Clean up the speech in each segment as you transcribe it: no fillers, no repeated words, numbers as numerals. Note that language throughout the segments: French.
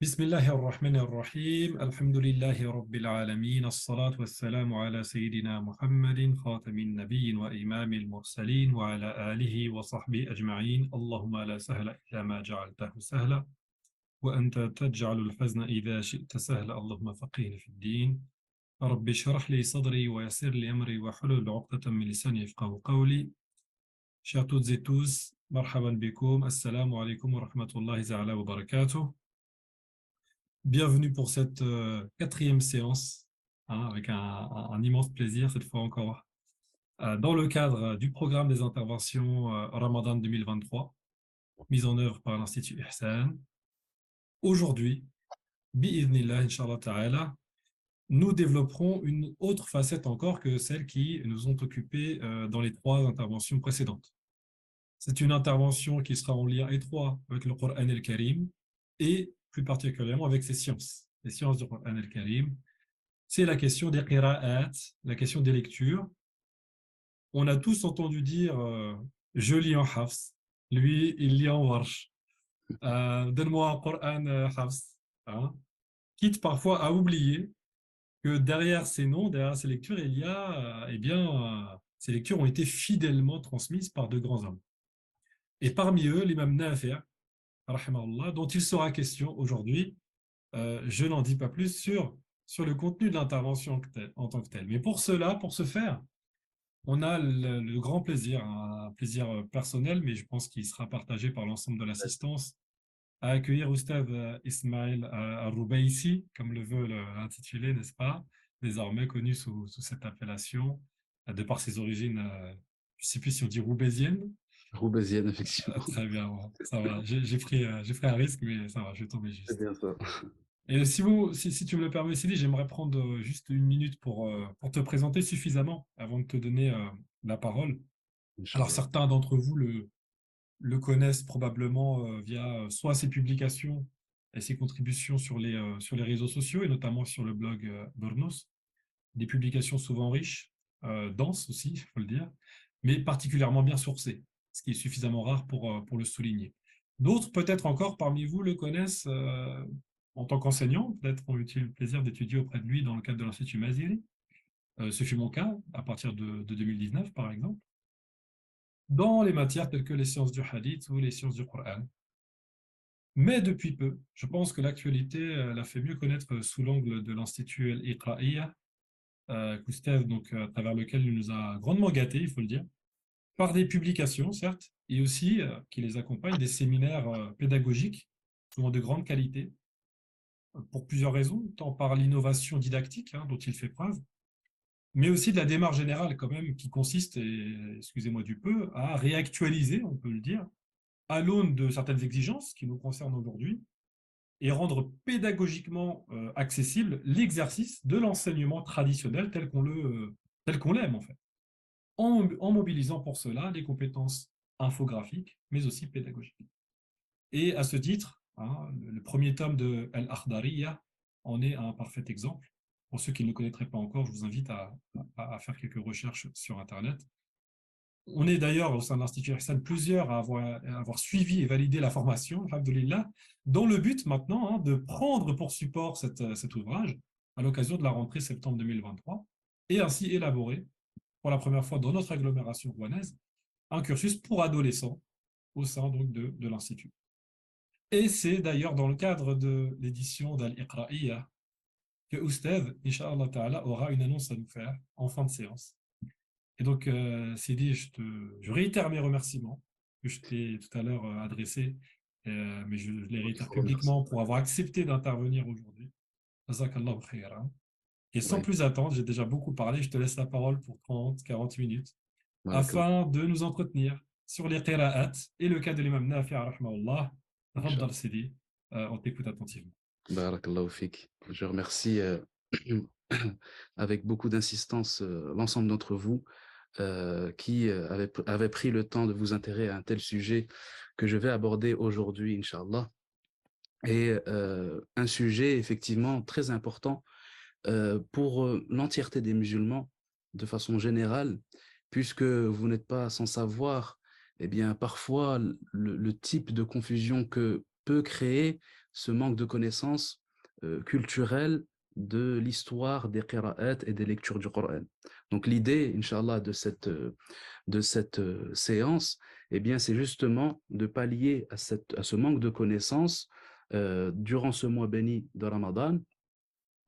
بسم الله الرحمن الرحيم الحمد لله رب العالمين الصلاة والسلام على سيدنا محمد خاتم النبيين وإمام المرسلين وعلى آله وصحبه أجمعين اللهم لا سهل إلا ما جعلته سهلا وأنت تجعل الحزن إذا شئت سهلا اللهم فقهنا في الدين رب اشرح لي صدري ويسر لي أمري واحلل عقدة من لساني يفقهوا قولي. Chers toutes et tous, marhaban bikoum, assalamu alaikum wa rahmatullahi ta'ala wa barakatuh. Bienvenue pour cette quatrième séance, hein, avec un immense plaisir cette fois encore, dans le cadre du programme des interventions Ramadan 2023, mise en œuvre par l'Institut Ihsan. Aujourd'hui, bi'idhnillah, inshallah ta'ala, nous développerons une autre facette encore que celles qui nous ont occupés dans les trois interventions précédentes. C'est une intervention qui sera en lien étroit avec le Coran el-Karim et plus particulièrement avec ses sciences, les sciences du Coran el-Karim. C'est la question des qira'at, la question des lectures. On a tous entendu dire je lis en Hafs, lui il lit en Warsh. Donne-moi un Coran Hafs. Hein. Quitte parfois à oublier que derrière ces noms, derrière ces lectures, il y a, ces lectures ont été fidèlement transmises par de grands hommes. Et parmi eux, l'imam Nafi', rahimahullah, dont il sera question aujourd'hui, je n'en dis pas plus sur le contenu de l'intervention en tant que tel. Mais pour cela, pour ce faire, on a le grand plaisir, un plaisir personnel, mais je pense qu'il sera partagé par l'ensemble de l'assistance, à accueillir Oustaz Ismaël Al-Roubaïsi, comme le veut l'intitulé, n'est-ce pas, désormais connu sous cette appellation, de par ses origines, je ne sais plus si on dit roubaisiennes. Roubaisienne, effectivement. Très bien, bon, ça va. J'ai pris un risque, mais ça va, je vais tomber C'est juste. bien ça. Et si tu me le permets, Sidi, j'aimerais prendre juste une minute pour te présenter suffisamment avant de te donner la parole. Alors, Inch'Allah. certains d'entre vous le connaissent probablement via soit ses publications et ses contributions sur les réseaux sociaux, et notamment sur le blog Bornos, des publications souvent riches, denses aussi, il faut le dire, mais particulièrement bien sourcées, ce qui est suffisamment rare pour le souligner. D'autres, peut-être encore parmi vous, le connaissent en tant qu'enseignant, peut-être ont eu le plaisir d'étudier auprès de lui dans le cadre de l'Institut Maziri. Ce fut mon cas à partir de 2019, par exemple, dans les matières telles que les sciences du hadith ou les sciences du Coran. Mais depuis peu, je pense que l'actualité l'a fait mieux connaître sous l'angle de l'Institut Al-Iqra'iyya, donc, à travers lequel il nous a grandement gâtés, il faut le dire, par des publications, certes, et aussi qui les accompagnent des séminaires pédagogiques, souvent de grande qualité, pour plusieurs raisons, tant par l'innovation didactique dont il fait preuve, mais aussi de la démarche générale quand même qui consiste, et excusez-moi du peu, à réactualiser, on peut le dire, à l'aune de certaines exigences qui nous concernent aujourd'hui, et rendre pédagogiquement accessible l'exercice de l'enseignement traditionnel tel qu'on l'aime en fait, en mobilisant pour cela les compétences infographiques, mais aussi pédagogiques. Et à ce titre, le premier tome de Al-Akhdariya en est un parfait exemple. Pour ceux qui ne le connaîtraient pas encore, je vous invite à faire quelques recherches sur Internet. On est d'ailleurs au sein de l'Institut Ihsan plusieurs à avoir suivi et validé la formation, alhamdoulilah, dans le but maintenant de prendre pour support cet ouvrage à l'occasion de la rentrée septembre 2023 et ainsi élaborer pour la première fois dans notre agglomération rouennaise un cursus pour adolescents au sein donc de l'Institut. Et c'est d'ailleurs dans le cadre de l'édition d'Al-Iqra'iyya que Oustaz, Inch'Allah Ta'ala, aura une annonce à nous faire en fin de séance. Et donc, Sidi, je réitère mes remerciements que je t'ai tout à l'heure adressés, mais je les Il réitère faut remercier. publiquement pour avoir accepté d'intervenir aujourd'hui. Jazakallahu khairan. Et sans Ouais. plus attendre, j'ai déjà beaucoup parlé, je te laisse la parole pour 30, 40 minutes, Barakallah. afin de nous entretenir sur les qira'at et le cas de l'imam Nafi' rahmahullah. Tafadhal Inch'Allah. Sidi, on t'écoute attentivement. Barakallahu fik. Je remercie avec beaucoup d'insistance l'ensemble d'entre vous qui avaient pris le temps de vous intéresser à un tel sujet que je vais aborder aujourd'hui, Inch'Allah. Et un sujet effectivement très important pour l'entièreté des musulmans de façon générale, puisque vous n'êtes pas sans savoir, eh bien, parfois, le type de confusion que peut créer ce manque de connaissances culturelles de l'histoire des qira'at et des lectures du Coran. Donc l'idée, Inch'Allah, de cette séance, eh bien, c'est justement de pallier à ce manque de connaissances durant ce mois béni de Ramadan.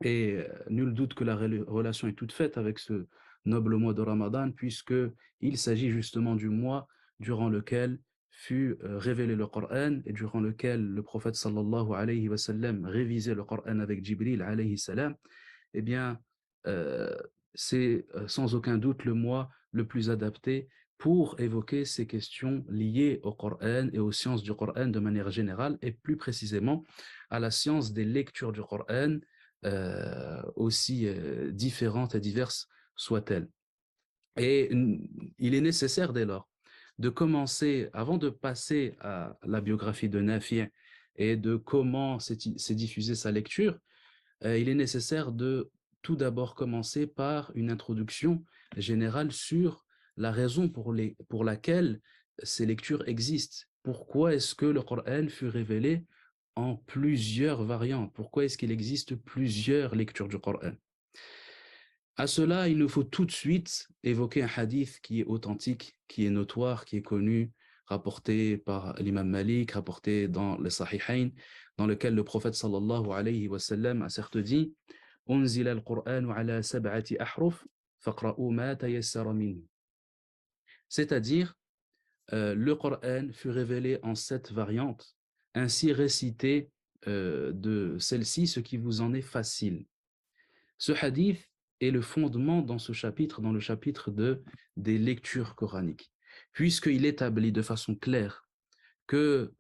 Et nul doute que la relation est toute faite avec ce noble mois de Ramadan, puisqu'il s'agit justement du mois durant lequel fut révélé le Coran et durant lequel le prophète sallallahu alayhi wa sallam révisait le Coran avec Jibril alayhi salam. Eh bien, euh, c'est sans aucun doute le mois le plus adapté pour évoquer ces questions liées au Coran et aux sciences du Coran de manière générale, et plus précisément à la science des lectures du Coran, aussi différentes et diverses soient-elles. Et il est nécessaire dès lors de commencer, avant de passer à la biographie de Nafi' et de comment s'est diffusée sa lecture, il est nécessaire de tout d'abord commencer par une introduction générale sur la raison pour laquelle ces lectures existent. Pourquoi est-ce que le Coran fut révélé en plusieurs variantes? Pourquoi est-ce qu'il existe plusieurs lectures du Coran? À cela, il nous faut tout de suite évoquer un hadith qui est authentique, qui est notoire, qui est connu, rapporté par l'imam Malik, rapporté dans les Sahihain, dans lequel le prophète sallallahu alayhi wa sallam a certes dit أنزل القرآن على 7 أحرف فاقرؤوا ما تيسر منه. C'est-à-dire, le Coran fut révélé en 7 variantes, ainsi récitez de celle-ci ce qui vous en est facile. Ce hadith est le fondement dans ce chapitre, dans le chapitre des lectures coraniques, puisqu'il établit de façon claire que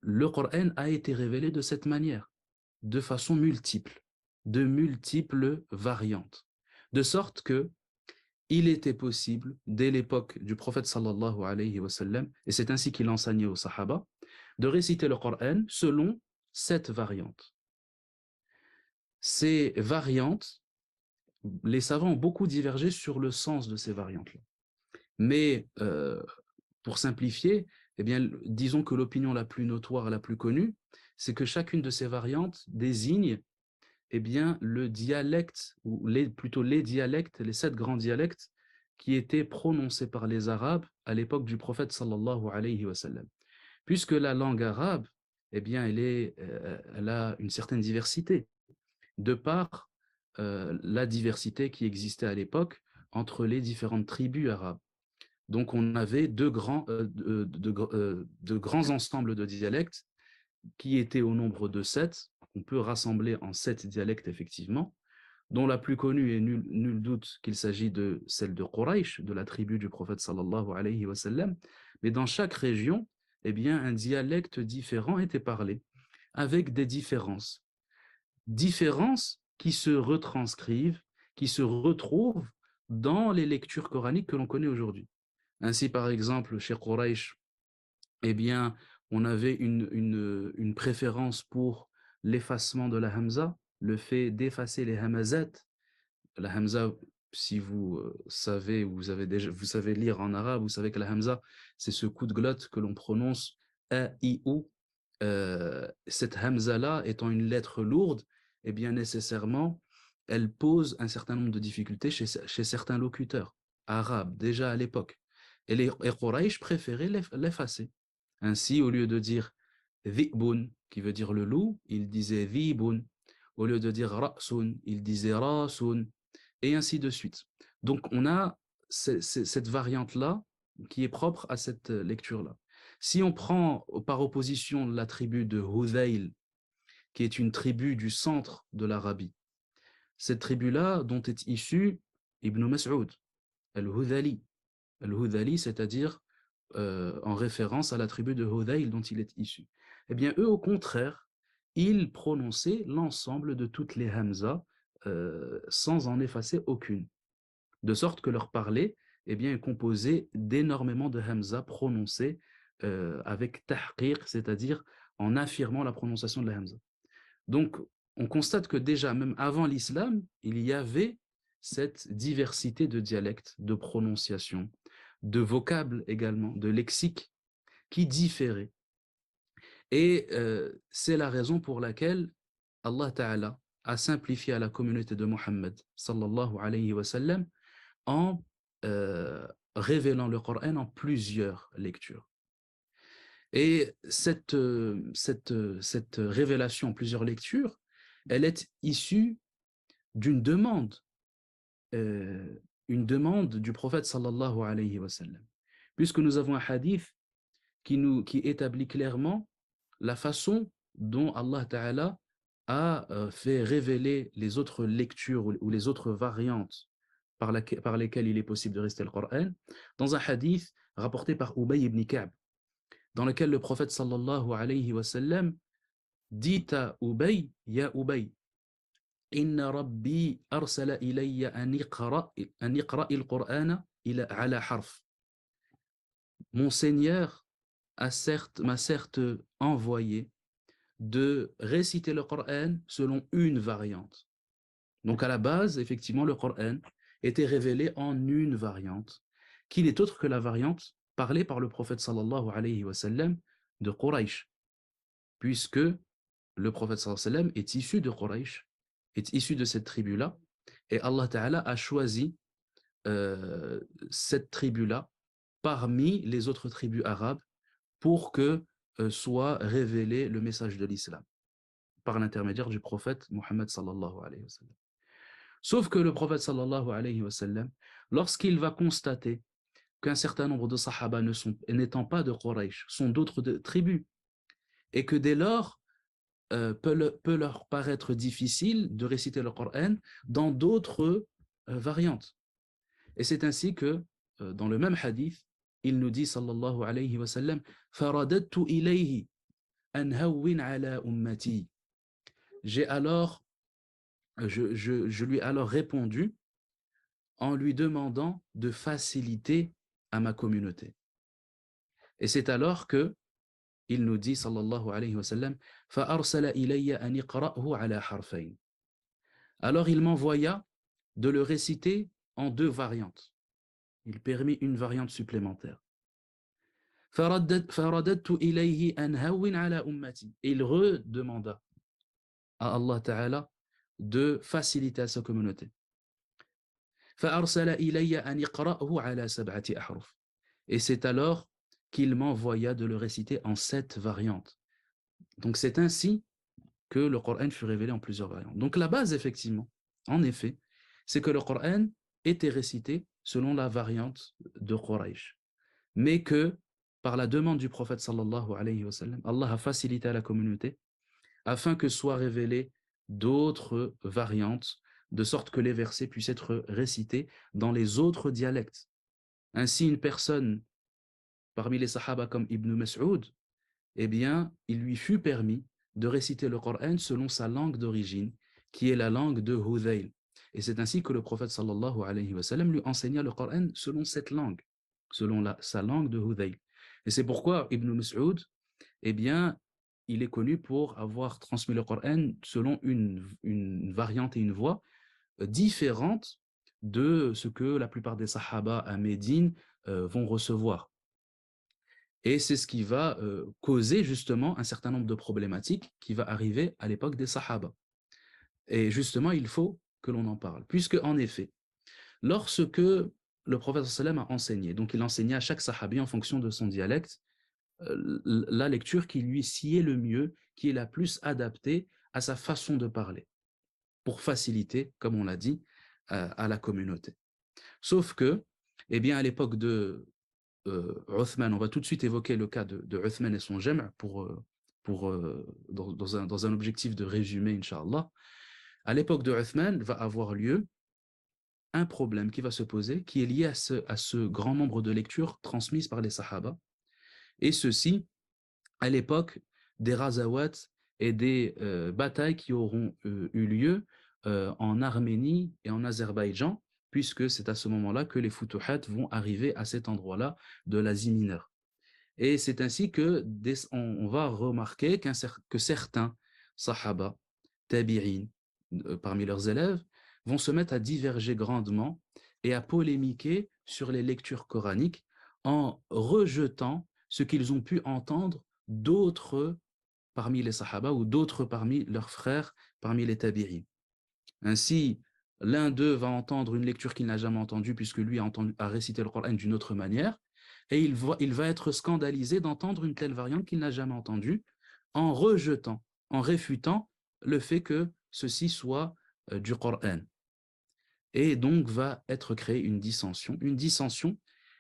le Coran a été révélé de cette manière, de façon multiple, de multiples variantes, de sorte que il était possible, dès l'époque du prophète sallallahu alayhi wa sallam, et c'est ainsi qu'il enseignait aux sahaba, de réciter le Coran selon 7 variantes. Ces variantes, les savants ont beaucoup divergé sur le sens de ces variantes-là. Mais pour simplifier, eh bien, disons que l'opinion la plus notoire et la plus connue, c'est que chacune de ces variantes désigne eh bien, le dialecte, ou plutôt les dialectes, les 7 grands dialectes qui étaient prononcés par les Arabes à l'époque du prophète sallallahu alayhi wa sallam. Puisque la langue arabe, eh bien, elle a une certaine diversité, de par la diversité qui existait à l'époque entre les différentes tribus arabes. Donc, on avait de grands ensembles de dialectes qui étaient au nombre de 7, on peut rassembler en 7 dialectes effectivement, dont la plus connue est nul doute qu'il s'agit de celle de Quraysh, de la tribu du prophète sallallahu alayhi wa sallam, mais dans chaque région, eh bien, un dialecte différent était parlé, avec des différences. Différences qui se retranscrivent, qui se retrouvent dans les lectures coraniques que l'on connaît aujourd'hui. Ainsi, par exemple, chez Quraysh, eh bien, on avait une préférence pour l'effacement de la hamza, le fait d'effacer les hamazat. La hamza, si vous savez, vous savez lire en arabe, vous savez que la hamza, c'est ce coup de glotte que l'on prononce a, i, ou. Cette hamza-là, étant une lettre lourde, eh bien, nécessairement, elle pose un certain nombre de difficultés chez certains locuteurs arabes, déjà à l'époque. Et Quraysh préférait l'effacer. Ainsi, au lieu de dire dhi'bun, qui veut dire le loup, il disait dhibun. Au lieu de dire ra'sun, il disait rasun, et ainsi de suite. Donc, on a cette variante-là qui est propre à cette lecture-là. Si on prend par opposition la tribu de Hudayl, qui est une tribu du centre de l'Arabie, cette tribu-là dont est issu Ibn Mas'ud, al-Hudali. Al-Hudali, c'est-à-dire en référence à la tribu de Hudayl dont il est issu. Eh bien, eux, au contraire, ils prononçaient l'ensemble de toutes les hamza sans en effacer aucune. De sorte que leur parler eh bien, est composé d'énormément de hamza prononcées avec tahqiq, c'est-à-dire en affirmant la prononciation de la hamza. Donc, on constate que déjà, même avant l'islam, il y avait cette diversité de dialectes, de prononciation, de vocables également, de lexique qui différaient. Et c'est la raison pour laquelle Allah Ta'ala a simplifié à la communauté de Mohammed sallallahu alayhi wa sallam en révélant le Coran en plusieurs lectures. Et cette révélation en plusieurs lectures, elle est issue d'une demande, une demande du prophète sallallahu alayhi wa sallam. Puisque nous avons un hadith qui établit clairement la façon dont Allah Ta'ala a fait révéler les autres lectures ou les autres variantes par lesquelles il est possible de réciter le Coran, dans un hadith rapporté par Ubay ibn Ka'b, dans lequel le prophète sallallahu alayhi wa sallam dit à Ubay, Ya Ubay, Inna Rabbi arsala ilayya an iqra il-Qur'ana ala harf. Mon Seigneur m'a certes envoyé de réciter le Coran selon une variante. Donc à la base, effectivement, le Coran était révélé en une variante, qui n'est autre que la variante parlée par le prophète sallallahu alayhi wa sallam de Quraysh, puisque le prophète sallallahu alayhi wa sallam est issu de Quraysh, est issu de cette tribu-là, et Allah Ta'ala a choisi cette tribu-là parmi les autres tribus arabes pour que soit révélé le message de l'islam par l'intermédiaire du prophète Mohammed sallallahu alayhi wa sallam. Sauf que le prophète sallallahu alayhi wa sallam, lorsqu'il va constater qu'un certain nombre de sahaba n'étant pas de Quraysh, sont d'autres tribus, et que dès lors, peut leur paraître difficile de réciter le Coran dans d'autres variantes. Et c'est ainsi que, dans le même hadith, il nous dit, sallallahu alayhi wa sallam, فَرَدَدْتُ إِلَيْهِ أَنْ هَوِّنْ عَلَى أُمَّتِي. Je lui ai alors répondu en lui demandant de faciliter à ma communauté. Et c'est alors que il nous dit, sallallahu alayhi wa sallam, فَأَرْسَلَ إِلَيَّ أَنْ يَقْرَأْهُ عَلَى حَرْفَيْنِ. Alors il m'envoya de le réciter en deux variantes. Il permit une variante supplémentaire. فَرَدَدْتُ إِلَيْهِ أَنْ هَوِّنْ عَلَى أُمَّتِي. Et il redemanda à Allah Ta'ala de faciliter à sa communauté. فَأَرْسَلَ إِلَيَّ أَنْ يَقْرَأْهُ عَلَى سَبْعَةِ أَحْرُفٍ. Et c'est alors qu'il m'envoya de le réciter en 7 variantes. Donc c'est ainsi que le Coran fut révélé en plusieurs variantes. Donc la base, effectivement, en effet, c'est que le Coran était récité selon la variante de Quraysh. Mais que, par la demande du prophète sallallahu alayhi wa sallam, Allah a facilité à la communauté afin que soient révélées d'autres variantes, de sorte que les versets puissent être récités dans les autres dialectes. Ainsi, une personne parmi les sahaba comme Ibn Mas'ud, eh bien, il lui fut permis de réciter le Coran selon sa langue d'origine, qui est la langue de Hudayl. Et c'est ainsi que le prophète sallallahu alayhi wa sallam lui enseigna le Coran selon cette langue, selon sa langue de Hudayl. Et c'est pourquoi Ibn Mas'ud, eh bien, il est connu pour avoir transmis le Coran selon une variante et une voix différente de ce que la plupart des sahaba à Médine vont recevoir. Et c'est ce qui va causer justement un certain nombre de problématiques qui va arriver à l'époque des sahaba. Et justement, il faut que l'on en parle. Puisque, en effet, lorsque le prophète sallam a enseigné, donc il enseignait à chaque sahabi en fonction de son dialecte, la lecture qui lui sied le mieux, qui est la plus adaptée à sa façon de parler, pour faciliter, comme on l'a dit, à la communauté. Sauf que, eh bien, à l'époque de Uthman, on va tout de suite évoquer le cas de Uthman et son jam' dans un objectif de résumé, Inch'Allah. À l'époque de Uthman, va avoir lieu un problème qui va se poser, qui est lié à ce grand nombre de lectures transmises par les Sahaba, et ceci à l'époque des razawat et des batailles qui auront eu lieu en Arménie et en Azerbaïdjan, puisque c'est à ce moment-là que les Futuhat vont arriver à cet endroit-là de l'Asie mineure. Et c'est ainsi que on va remarquer que certains Sahaba, tabi'in, parmi leurs élèves, vont se mettre à diverger grandement et à polémiquer sur les lectures coraniques en rejetant ce qu'ils ont pu entendre d'autres parmi les Sahaba ou d'autres parmi leurs frères, parmi les Tabi'in. Ainsi, l'un d'eux va entendre une lecture qu'il n'a jamais entendue puisque lui a récité le Coran d'une autre manière et il va être scandalisé d'entendre une telle variante qu'il n'a jamais entendue en rejetant, en réfutant le fait que ceci soit du Coran. Et donc va être créée une dissension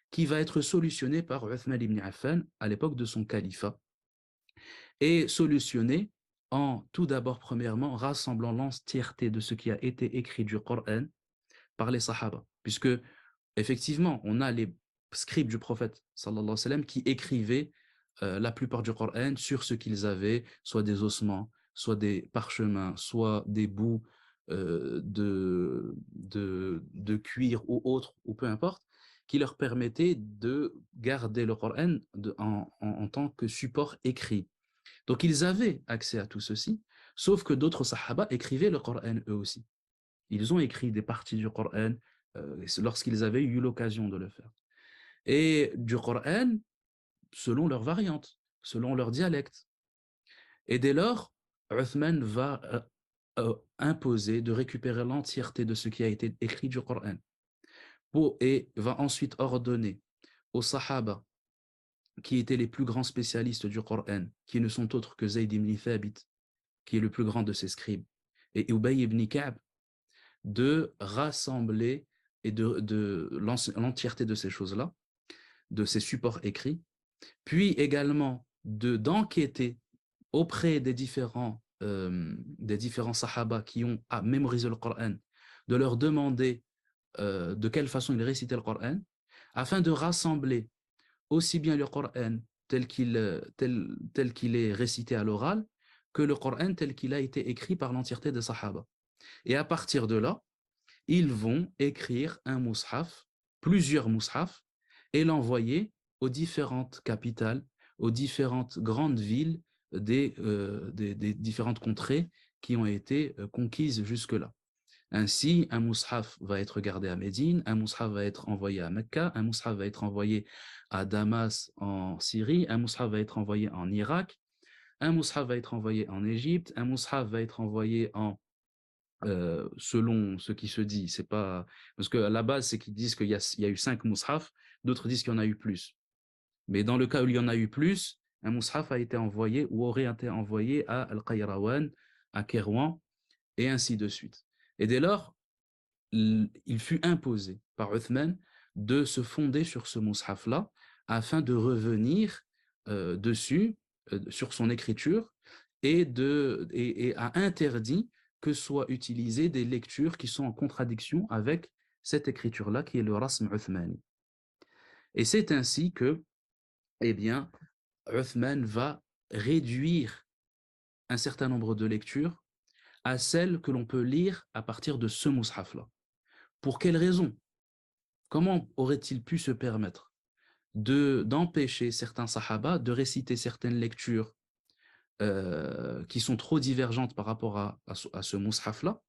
qui va être solutionnée par Uthman ibn Affan à l'époque de son califat et solutionnée en tout d'abord, premièrement, rassemblant l'entièreté de ce qui a été écrit du Coran par les Sahaba. Puisque, effectivement, on a les scribes du prophète, sallallahu alayhi wa sallam, qui écrivaient la plupart du Coran sur ce qu'ils avaient, soit des ossements, soit des parchemins, soit des bouts de cuir ou autre, ou peu importe, qui leur permettaient de garder le Coran en tant que support écrit. Donc, ils avaient accès à tout ceci, sauf que d'autres Sahaba écrivaient le Coran eux aussi. Ils ont écrit des parties du Coran lorsqu'ils avaient eu l'occasion de le faire. Et du Coran, selon leur variante, selon leur dialecte. Et dès lors, Uthman va imposer de récupérer l'entièreté de ce qui a été écrit du Coran et va ensuite ordonner aux Sahaba qui étaient les plus grands spécialistes du Coran, qui ne sont autres que Zayd ibn Thabit, qui est le plus grand de ses scribes, et Ubay ibn Ka'b, de rassembler et de l'entièreté de ces choses-là, de ces supports écrits, puis également d'enquêter auprès des différents sahaba qui ont mémorisé le Coran, de leur demander de quelle façon ils récitaient le Coran, afin de rassembler aussi bien le Coran tel qu'il est récité à l'oral, que le Coran tel qu'il a été écrit par l'entièreté des Sahaba. Et à partir de là, ils vont écrire un mushaf, plusieurs mushafs, et l'envoyer aux différentes capitales, aux différentes grandes villes des différentes contrées qui ont été conquises jusque-là. Ainsi, un mushaf va être gardé à Médine, un mushaf va être envoyé à Mecca, un mushaf va être envoyé à Damas en Syrie, un mushaf va être envoyé en Irak, un mushaf va être envoyé en Égypte, un mushaf va être envoyé selon ce qui se dit, c'est pas parce que à la base c'est qu'ils disent il y a eu 5 mushaf, d'autres disent qu'il y en a eu plus. Mais dans le cas où il y en a eu plus, un mushaf a été envoyé ou aurait été envoyé à Al-Qayrawan, à Kérouan, et ainsi de suite. Et dès lors, il fut imposé par Uthman de se fonder sur ce mushaf-là afin de revenir dessus, sur son écriture, et a interdit que soient utilisées des lectures qui sont en contradiction avec cette écriture-là, qui est le Rasm Uthmani. Et c'est ainsi que, eh bien, Uthman va réduire un certain nombre de lectures à celles que l'on peut lire à partir de ce mushaf-là. Pour quelle raison? Comment aurait-il pu se permettre d'empêcher certains sahaba de réciter certaines lectures qui sont trop divergentes par rapport à ce mushaf-là?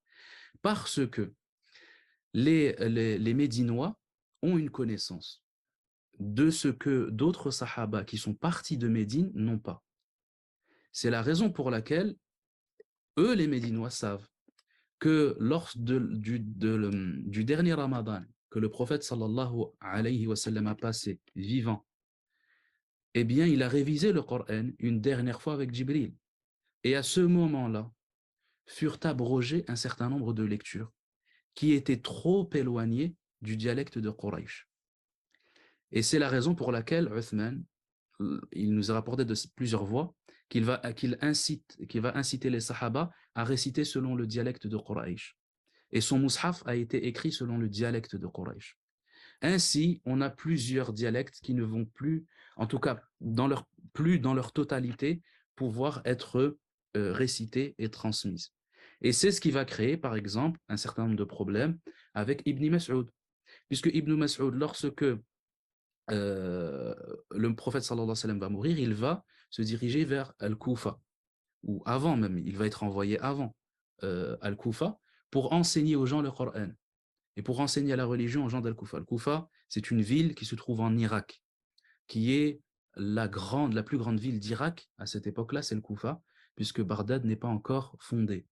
Parce que les Médinois ont une connaissance de ce que d'autres sahaba qui sont partis de Médine n'ont pas. C'est la raison pour laquelle eux, les Médinois, savent que lors du dernier Ramadan que le prophète sallallahu alayhi wa sallam a passé vivant, eh bien, il a révisé le Coran une dernière fois avec Jibril. Et à ce moment-là, furent abrogées un certain nombre de lectures qui étaient trop éloignées du dialecte de Quraysh. Et c'est la raison pour laquelle Uthman, il nous a rapporté de plusieurs voix, qu'il va inciter les Sahaba à réciter selon le dialecte de Quraysh. Et son mushaf a été écrit selon le dialecte de Quraysh. Ainsi, on a plusieurs dialectes qui ne vont plus, en tout cas plus dans leur totalité, pouvoir être récités et transmises. Et c'est ce qui va créer, par exemple, un certain nombre de problèmes avec Ibn Mas'ud. Puisque Ibn Mas'ud, lorsque le prophète sallallahu alayhi wa sallam va mourir, il va se diriger vers Al-Koufa, ou avant même, il va être envoyé avant Al-Koufa, pour enseigner aux gens le Coran et pour enseigner la religion aux gens d'Al-Koufa. Al-Koufa, c'est une ville qui se trouve en Irak, qui est la plus grande ville d'Irak à cette époque-là, c'est le Koufa. puisque Bagdad n'est pas encore fondée.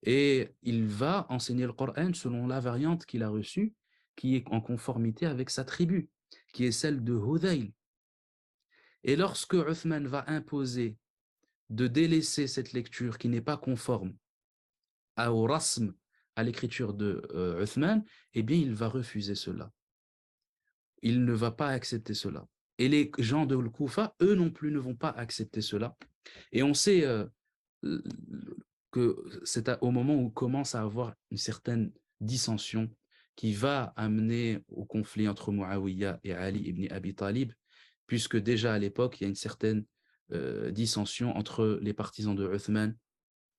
Et il va enseigner le Coran selon la variante qu'il a reçue, qui est en conformité avec sa tribu, qui est celle de Hudayl. Et lorsque Uthman va imposer de délaisser cette lecture qui n'est pas conforme au rasm, à l'écriture de Uthman, eh bien, il va refuser cela. Il ne va pas accepter cela. Et les gens de Koufa, eux non plus, ne vont pas accepter cela. Et on sait que c'est au moment où commence à avoir une certaine dissension qui va amener au conflit entre Muawiyah et Ali ibn Abi Talib, puisque déjà à l'époque, il y a une certaine dissension entre les partisans de Uthman,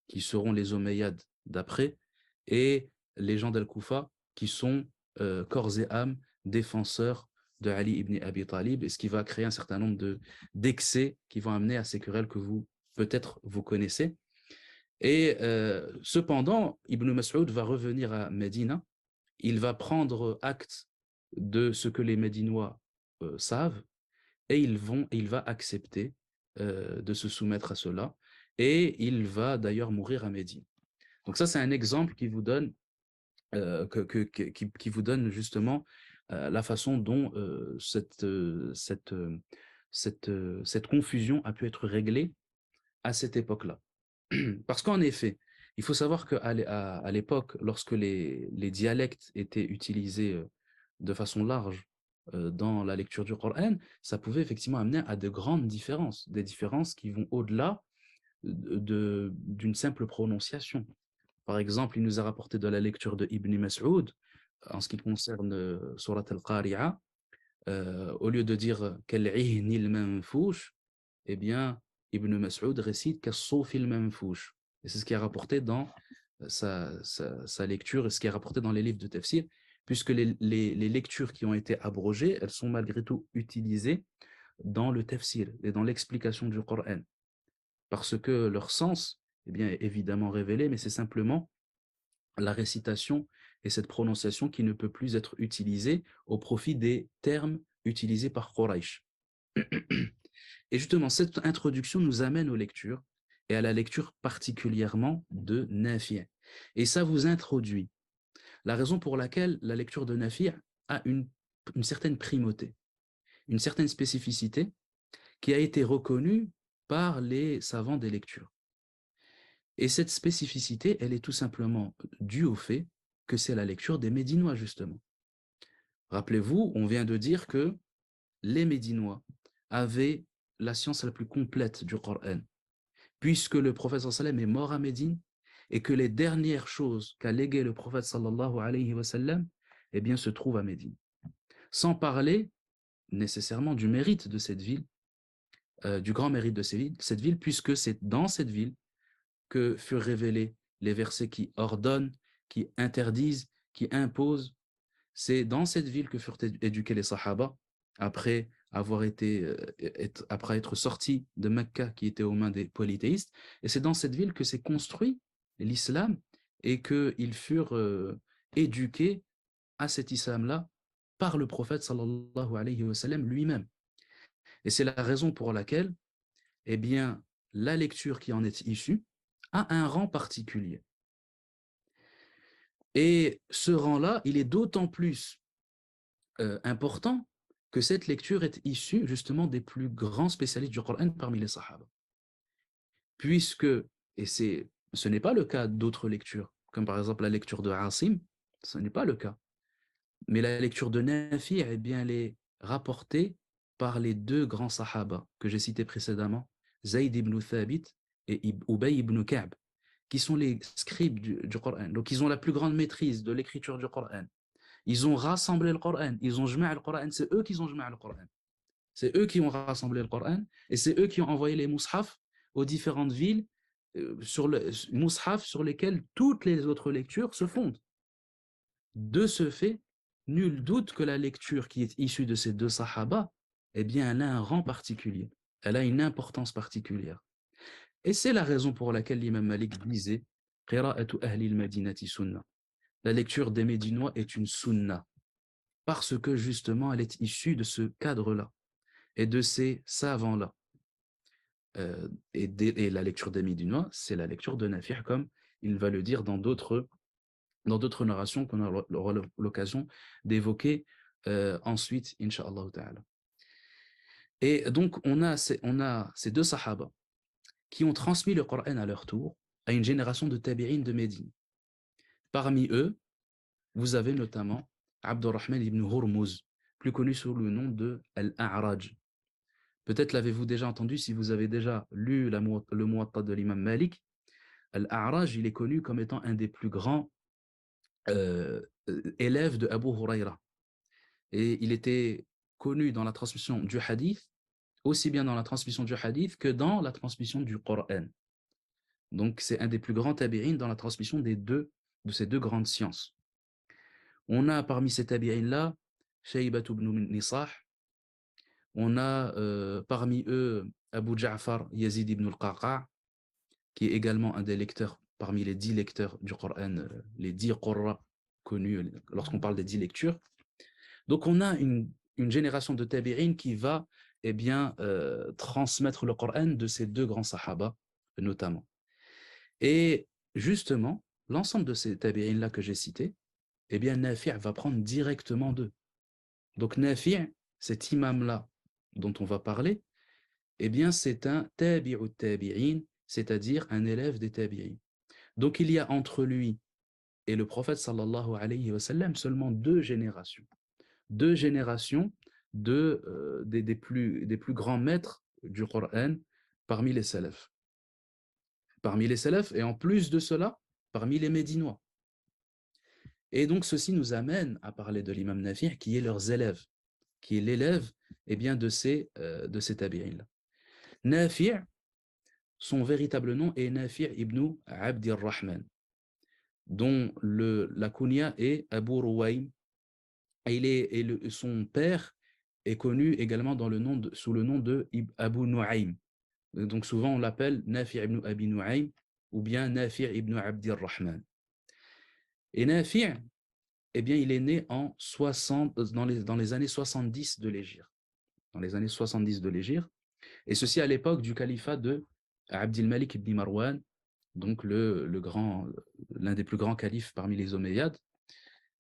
qui seront les Omeyyades d'après, et les gens d'Al-Koufa, qui sont corps et âme défenseurs de Ali ibn Abi Talib, et ce qui va créer un certain nombre d'excès qui vont amener à ces querelles que peut-être vous connaissez. Et cependant, Ibn Mas'ud va revenir à Médina, il va prendre acte de ce que les Médinois savent, et il va accepter de se soumettre à cela, et il va d'ailleurs mourir à Médine. Donc ça, c'est un exemple qui vous donne, qui vous donne justement la façon dont cette confusion a pu être réglée à cette époque-là. Parce qu'en effet, il faut savoir qu'à l'époque, lorsque les dialectes étaient utilisés de façon large dans la lecture du Coran, ça pouvait effectivement amener à de grandes différences, des différences qui vont au-delà d'une simple prononciation. Par exemple, il nous a rapporté de la lecture de Ibn Mas'ud, en ce qui concerne Surat al-Qari'a, au lieu de dire « Kal'ihni al-manfouch », eh bien, Ibn Mas'ud récite « Kassoufi al-manfouch ». Et c'est ce qui est rapporté dans sa lecture et ce qui est rapporté dans les livres de tafsir, puisque les lectures qui ont été abrogées, elles sont malgré tout utilisées dans le tafsir et dans l'explication du Coran, parce que leur sens eh bien, est évidemment révélé, mais c'est simplement la récitation et cette prononciation qui ne peut plus être utilisée au profit des termes utilisés par Quraysh. Et justement, cette introduction nous amène aux lectures, et à la lecture particulièrement de Nafi'. Et ça vous introduit la raison pour laquelle la lecture de Nafi' a une certaine primauté, une certaine spécificité qui a été reconnue par les savants des lectures. Et cette spécificité, elle est tout simplement due au fait que c'est la lecture des Médinois, justement. Rappelez-vous, on vient de dire que les Médinois avaient la science la plus complète du Coran, puisque le prophète sallallahu alayhi wa sallam est mort à Médine et que les dernières choses qu'a léguées le prophète sallallahu alayhi wa sallam, eh bien, se trouvent à Médine. Sans parler nécessairement du mérite de cette ville, du grand mérite de cette ville, puisque c'est dans cette ville que furent révélés les versets qui ordonnent, qui interdisent, qui imposent. C'est dans cette ville que furent éduqués les Sahaba, après après être sortis de Mecca qui était aux mains des polythéistes. Et c'est dans cette ville que s'est construit l'islam et qu'ils furent éduqués à cet islam-là par le prophète sallallahu alayhi wa sallam lui-même. Et c'est la raison pour laquelle, eh bien, la lecture qui en est issue a un rang particulier. Et ce rang-là, il est d'autant plus important que cette lecture est issue justement des plus grands spécialistes du Coran parmi les Sahaba. Puisque, et ce n'est pas le cas d'autres lectures, comme par exemple la lecture de Asim, ce n'est pas le cas. Mais la lecture de Nafi', eh bien, elle est rapportée par les deux grands Sahaba que j'ai cités précédemment, Zayd ibn Thabit et Ubay ibn Ka'b, qui sont les scribes du Coran. Donc, ils ont la plus grande maîtrise de l'écriture du Coran. Ils ont rassemblé le Coran, ils ont jma' le Coran, c'est eux qui ont jma' le Coran. C'est eux qui ont rassemblé le Coran et c'est eux qui ont envoyé les mushaf aux différentes villes, sur le mushaf sur lesquels toutes les autres lectures se fondent. De ce fait, nul doute que la lecture qui est issue de ces deux sahaba, eh bien, elle a un rang particulier, elle a une importance particulière. Et c'est la raison pour laquelle l'imam Malik disait « Qira'atu ahli al-madinati sunnah ». La lecture des Médinois est une sunna, parce que justement, elle est issue de ce cadre-là et de ces savants-là. et la lecture des Médinois, c'est la lecture de Nafi', comme il va le dire dans d'autres narrations qu'on aura l'occasion d'évoquer ensuite, Inch'Allah ta'ala. Et donc, on a ces deux sahaba qui ont transmis le Coran à leur tour à une génération de tabi'in de Médine. Parmi eux, vous avez notamment Abdurrahman ibn Hurmuz, plus connu sous le nom de Al-A'raj. Peut-être l'avez-vous déjà entendu si vous avez déjà lu le Muwatta de l'imam Malik. Al-A'raj, il est connu comme étant un des plus grands élèves de Abu Huraira. Et il était connu dans la transmission du hadith, aussi bien dans la transmission du hadith que dans la transmission du Coran. Donc, c'est un des plus grands tabi'in dans la transmission de ces deux grandes sciences. On a parmi ces tabi'in-là, Shaybat ibn Nisah, on a parmi eux Abu Ja'far Yazid ibn al-Qaqa', qui est également un des lecteurs, parmi les 10 lecteurs du Coran, les 10 Qurra connus lorsqu'on parle des 10 lectures. Donc, on a une génération de tabi'in qui va transmettre le Coran de ces deux grands sahaba, notamment. Et justement, l'ensemble de ces tabi'in-là que j'ai cités, eh bien, Nafi' va prendre directement d'eux. Donc, Nafi', cet imam-là dont on va parler, eh bien, c'est un tabi'u tabi'in, c'est-à-dire un élève des tabi'in. Donc, il y a entre lui et le prophète sallallahu alayhi wa sallam seulement deux générations. Deux générations des plus grands maîtres du Coran parmi les salafs. Parmi les salafs, et en plus de cela, parmi les Médinois. Et donc, ceci nous amène à parler de l'imam Nafi', qui est leurs élèves, qui est l'élève de ces tabi'in-là. Nafi', son véritable nom est Nafi' ibn Abdir Rahman, dont la kunya est Abu Ruwaym, et son père est connu également sous le nom de Abu Nu'aym. Donc souvent on l'appelle Nafi' ibn Abi Nu'aym ou bien Nafi' ibn Abdir Rahman. Et Nafi', eh bien, il est né dans les années 70 de l'Hégire. Dans les années 70 de l'Hégire. Et ceci à l'époque du califat de Abdil Malik ibn Marwan, donc l'un des plus grands califes parmi les Omeyyades.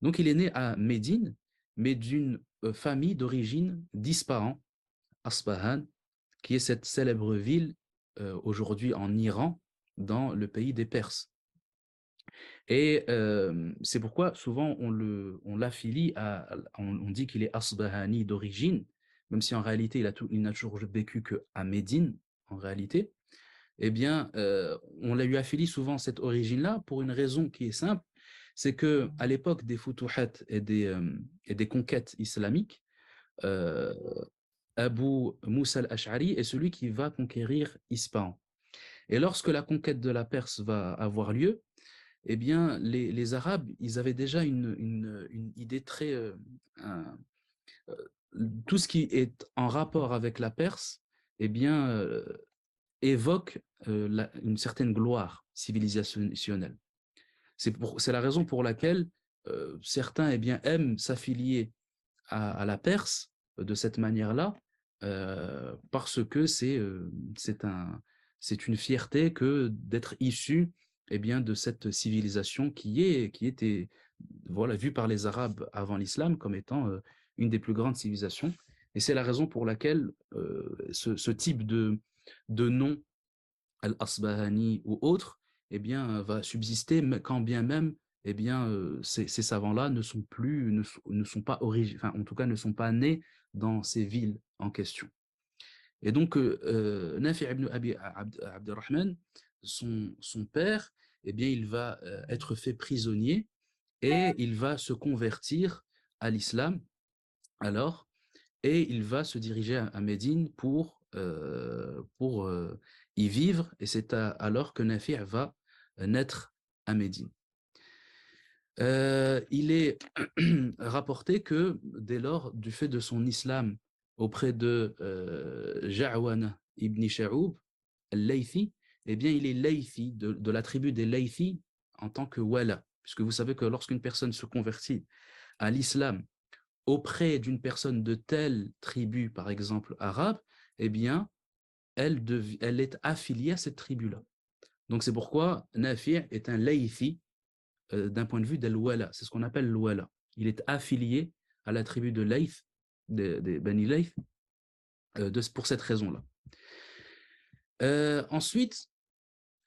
Donc il est né à Médine, mais d'une famille d'origine d'Ispahan, Aspahan, qui est cette célèbre ville aujourd'hui en Iran, dans le pays des Perses. Et c'est pourquoi souvent on l'affilie on dit qu'il est Asbahani d'origine, même si en réalité il n'a toujours vécu qu'à Médine, en réalité. Eh bien, on lui affilie souvent cette origine-là pour une raison qui est simple, c'est qu'à l'époque des futuhat et des conquêtes islamiques, Abu Moussa al-Ash'ari est celui qui va conquérir Ispahan. Et lorsque la conquête de la Perse va avoir lieu, eh bien, les Arabes, ils avaient déjà une idée très... tout ce qui est en rapport avec la Perse, eh bien, évoque une certaine gloire civilisationnelle. C'est la raison pour laquelle certains aiment s'affilier à la Perse de cette manière-là, parce que c'est une fierté que d'être issu de cette civilisation qui était vue par les Arabes avant l'islam comme étant une des plus grandes civilisations. Et c'est la raison pour laquelle ce type de nom, Al-Asbahani ou autre, va subsister, quand bien même ces savants-là ne sont pas en tout cas ne sont pas nés dans ces villes en question. Et donc, Nafi' ibn Abdirrahman, son père, il va être fait prisonnier et il va se convertir à l'islam alors, et il va se diriger à Médine pour y vivre, et c'est alors que Nafi' va naître à Médine. Il est rapporté que dès lors, du fait de son islam auprès de Ja'wana ibn Sha'oub, al-Laythi, il est Laythi, de la tribu des Laythi en tant que wala, puisque vous savez que lorsqu'une personne se convertit à l'islam auprès d'une personne de telle tribu, par exemple arabe, elle est affiliée à cette tribu-là. Donc c'est pourquoi Nafi' est un laythi d'un point de vue d'Al-Wala. C'est ce qu'on appelle l'Wala. Il est affilié à la tribu de Layth, des Bani Layth, pour cette raison-là. Ensuite,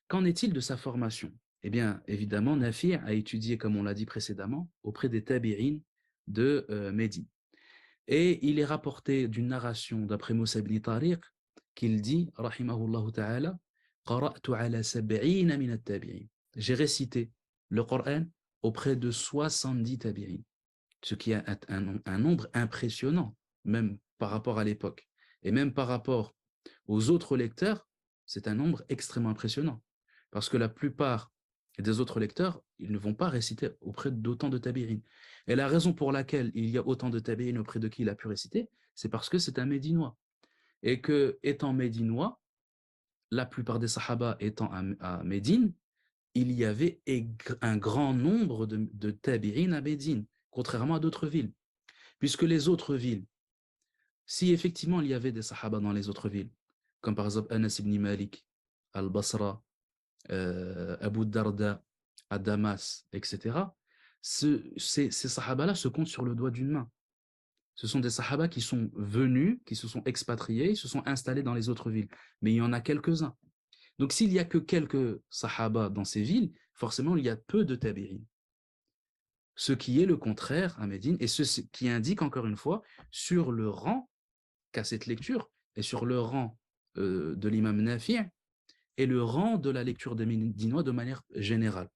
qu'en est-il de sa formation? Eh bien, évidemment, Nafi' a étudié, comme on l'a dit précédemment, auprès des tabi'in de Médine. Et il est rapporté d'une narration d'après Moussa ibn Tariq qu'il dit, rahimahullah ta'ala, qara'tu ala sab'ina min at-tabi'in. J'ai récité le Coran auprès de 70 tabi'in, ce qui est un nombre impressionnant, même par rapport à l'époque. Et même par rapport aux autres lecteurs, c'est un nombre extrêmement impressionnant. Parce que la plupart des autres lecteurs, ils ne vont pas réciter auprès d'autant de tabi'in. Et la raison pour laquelle il y a autant de tabi'in auprès de qui il a pu réciter, c'est parce que c'est un Médinois. Et que, étant Médinois, la plupart des Sahaba étant à Médine, il y avait un grand nombre de tabi'in à Médine, contrairement à d'autres villes. Puisque les autres villes, si effectivement il y avait des Sahaba dans les autres villes, comme par exemple Anas ibn Malik, Al-Basra, Abu Darda, à Damas, etc., ces Sahaba-là se comptent sur le doigt d'une main. Ce sont des Sahaba qui sont venus, qui se sont expatriés, se sont installés dans les autres villes. Mais il y en a quelques-uns. Donc s'il n'y a que quelques Sahaba dans ces villes, forcément il y a peu de tabi'in. Ce qui est le contraire à Médine, et ce qui indique encore une fois sur le rang qu'a cette lecture, et sur le rang de l'imam Nafi' et le rang de la lecture des Médinois de manière générale.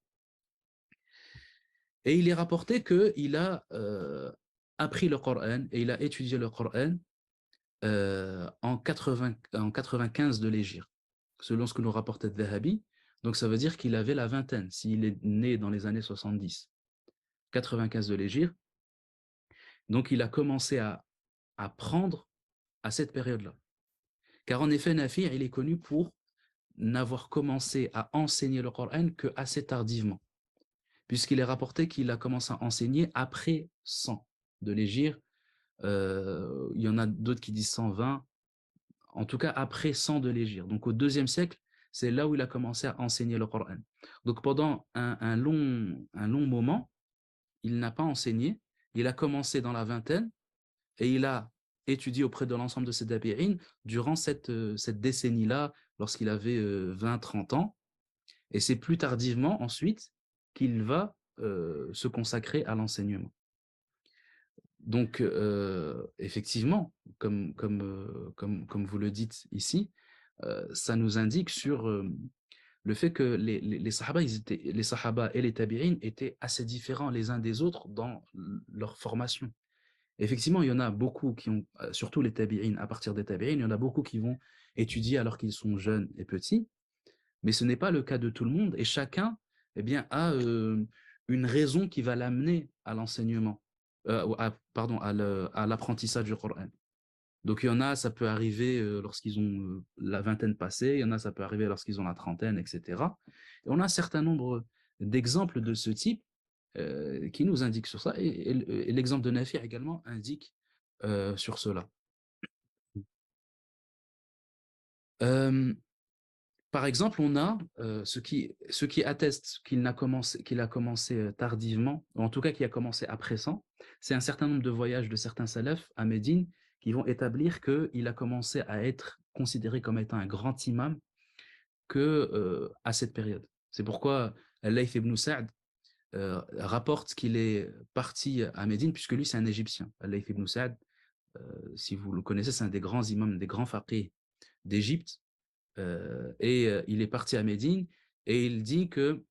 Et il est rapporté qu'il a appris le Coran et il a étudié le Coran en 95 de l'Hégire, selon ce que nous rapporte Dhahabi. Donc ça veut dire qu'il avait la vingtaine, s'il est né dans les années 70. 95 de l'Hégire. Donc il a commencé à apprendre à cette période-là. Car en effet, Nafi', il est connu pour n'avoir commencé à enseigner le Coran que assez tardivement, puisqu'il est rapporté qu'il a commencé à enseigner après 100 de l'Hégire. Il y en a d'autres qui disent 120, en tout cas après 100 de l'Hégire. Donc au IIe siècle, c'est là où il a commencé à enseigner le Coran. Donc pendant un long moment, il n'a pas enseigné, il a commencé dans la vingtaine et il a étudié auprès de l'ensemble de ses tabi'in durant cette décennie-là, lorsqu'il avait 20-30 ans. Et c'est plus tardivement ensuite qu'il va se consacrer à l'enseignement. Donc, effectivement, comme vous le dites ici, ça nous indique sur le fait que les Sahaba et les Tabi'in étaient assez différents les uns des autres dans leur formation. Effectivement, il y en a beaucoup qui ont, surtout les Tabi'in, à partir des Tabi'in, il y en a beaucoup qui vont étudier alors qu'ils sont jeunes et petits, mais ce n'est pas le cas de tout le monde, et chacun eh bien, a une raison qui va l'amener à l'enseignement, pardon, à l'apprentissage du Coran. Donc il y en a, ça peut arriver lorsqu'ils ont la vingtaine passée, il y en a, ça peut arriver lorsqu'ils ont la trentaine, etc. Et on a un certain nombre d'exemples de ce type qui nous indiquent sur ça, et l'exemple de Nafi' également indique sur cela. Par exemple, on a ce qui atteste qu'il a commencé tardivement, ou en tout cas qui a commencé après 100, c'est un certain nombre de voyages de certains salafs à Médine qui vont établir qu'il a commencé à être considéré comme étant un grand imam à cette période. C'est pourquoi Layth ibn Sa'd rapporte qu'il est parti à Médine, puisque lui c'est un Égyptien. Layth ibn Sa'd, si vous le connaissez, c'est un des grands imams, des grands faqih d'Égypte. Il est parti à Médine et il dit que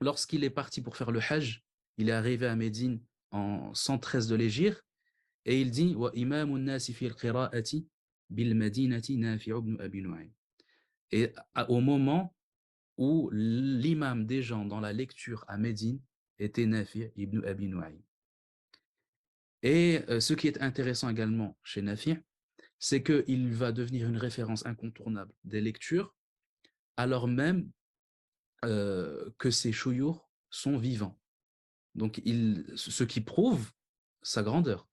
lorsqu'il est parti pour faire le Hajj, il est arrivé à Médine en 113 de l'Hégire et il dit wa imamun nasi fi al-qira'ati bil madinati Nafi' ibn Abi Nu'aym. Et au moment où l'imam des gens dans la lecture à Médine était Nafi' ibn Abi Nu'aym. Et ce qui est intéressant également chez Nafi', c'est qu'il va devenir une référence incontournable des lectures alors même que ces chouyours sont vivants. Donc, ce qui prouve sa grandeur.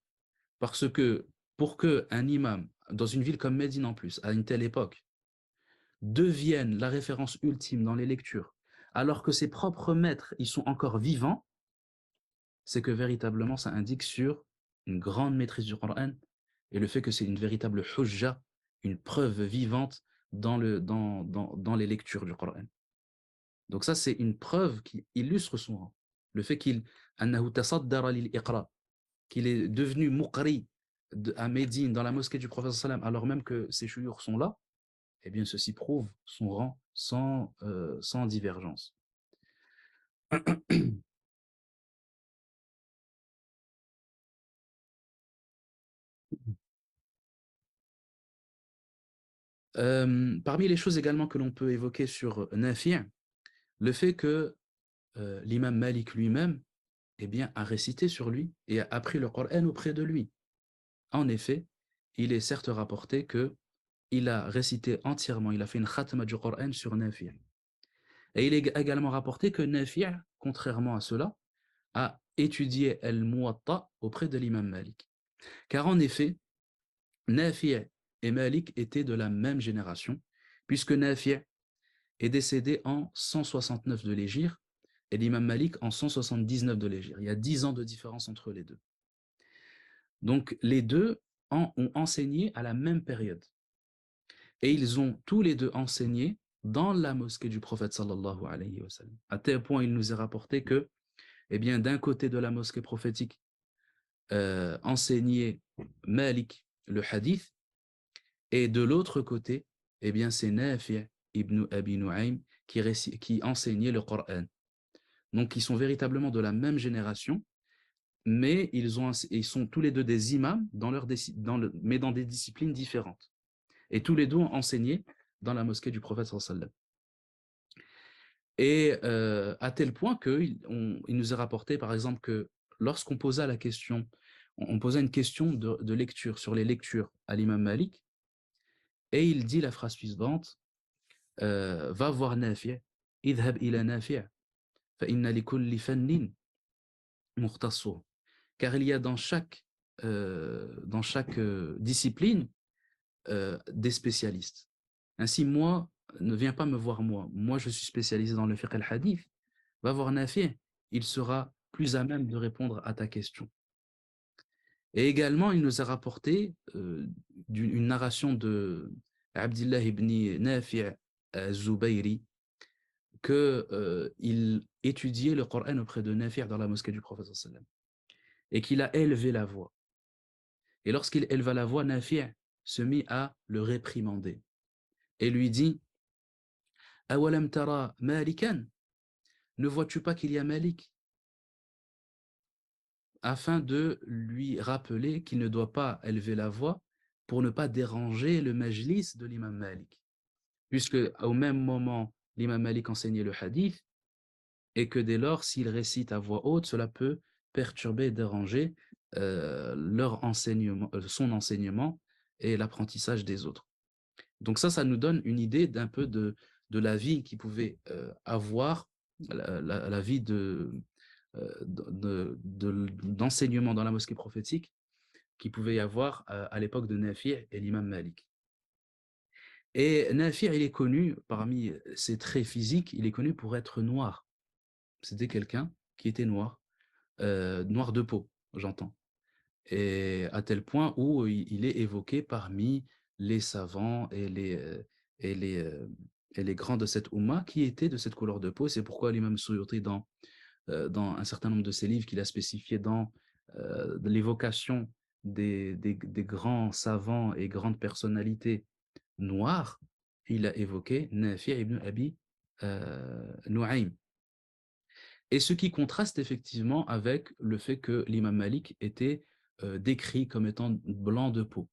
Parce que pour qu'un imam, dans une ville comme Médine en plus, à une telle époque, deviennent la référence ultime dans les lectures, alors que ses propres maîtres, ils sont encore vivants, c'est que véritablement, ça indique sur une grande maîtrise du Coran et le fait que c'est une véritable hujja, une preuve vivante dans les lectures du Coran. Donc ça, c'est une preuve qui illustre son rang. Le fait أنه تصدر للإقراء, qu'il est devenu muqri à Médine, dans la mosquée du prophète sallam, alors même que ses chouyours sont là, eh bien, ceci prouve son rang sans divergence. Parmi les choses également que l'on peut évoquer sur Nafi', le fait que l'imam Malik lui-même eh bien, a récité sur lui et a appris le Coran auprès de lui. En effet, il est certes rapporté que il a récité entièrement, il a fait une khatma du Coran sur Nafi'. Et il est également rapporté que Nafi', contrairement à cela, a étudié Al-Muwatta auprès de l'imam Malik. Car en effet, Nafi' et Malik étaient de la même génération, puisque Nafi' est décédé en 169 de l'Hégire et l'imam Malik en 179 de l'Hégire. Il y a 10 ans de différence entre les deux. Donc les deux ont enseigné à la même période. Et ils ont tous les deux enseigné dans la mosquée du prophète sallallahu alayhi wa sallam. À tel point, il nous est rapporté que, eh bien, d'un côté de la mosquée prophétique, enseignait Malik le hadith, et de l'autre côté, eh bien, c'est Nafi' ibn Abi Nu'aym qui enseignait le Coran. Donc, ils sont véritablement de la même génération, mais ils sont tous les deux des imams, mais dans des disciplines différentes. Et tous les deux ont enseigné dans la mosquée du prophète sallallahu alayhi wa sallam. Et à tel point qu'il nous est rapporté, par exemple, que lorsqu'on posait la question, on posait une question de lecture sur les lectures à l'imam Malik, et il dit la phrase suivante, va voir Nafi', idhab ila Nafi', fa inna li kulli fannin mukhtassuh. Car il y a dans chaque discipline des spécialistes. Ainsi, moi, ne viens pas me voir moi. Moi, je suis spécialisé dans le fiqh al-hadith. Va voir Nafi', il sera plus à même de répondre à ta question. Et également, il nous a rapporté une narration de Abdullah ibn Nafi' al-Zubayri qu'il étudiait le Coran auprès de Nafi' dans la mosquée du prophète sallallahu alayhi wa sallam et qu'il a élevé la voix. Et lorsqu'il éleva la voix, Nafi' se mit à le réprimander et lui dit « Awalam tara Malikan » ne vois-tu pas qu'il y a Malik? Afin de lui rappeler qu'il ne doit pas élever la voix pour ne pas déranger le majlis de l'imam Malik. Puisque au même moment, l'imam Malik enseignait le hadith, et que dès lors, s'il récite à voix haute, cela peut perturber et déranger son enseignement et l'apprentissage des autres. Donc ça nous donne une idée d'un peu de la vie qu'il pouvait avoir, la vie d'enseignement dans la mosquée prophétique qu'il pouvait y avoir à l'époque de Nafi' et l'imam Malik. Et Nafi', il est connu, parmi ses traits physiques, il est connu pour être noir. C'était quelqu'un qui était noir, noir de peau, j'entends. Et à tel point où il est évoqué parmi les savants et les grands de cette Oumma qui étaient de cette couleur de peau. C'est pourquoi l'imam Suyuti, dans un certain nombre de ses livres qu'il a spécifié dans l'évocation des grands savants et grandes personnalités noires, il a évoqué Nafi' ibn Abi Nu'aym. Et ce qui contraste effectivement avec le fait que l'imam Malik était décrit comme étant blanc de peau,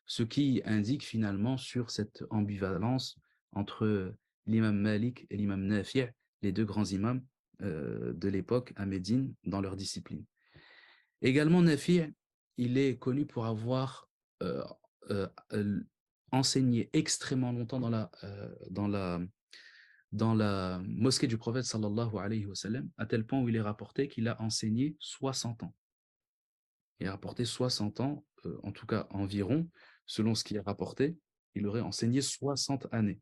ce qui indique finalement sur cette ambivalence entre l'imam Malik et l'imam Nafi', les deux grands imams de l'époque à Médine dans leur discipline. Également, Nafi', il est connu pour avoir euh, euh, euh, enseigné extrêmement longtemps dans la mosquée du prophète sallallahu alayhi wa sallam, à tel point où il est rapporté qu'il a enseigné 60 ans. Il a rapporté 60 ans, en tout cas environ, selon ce qui est rapporté, il aurait enseigné 60 années.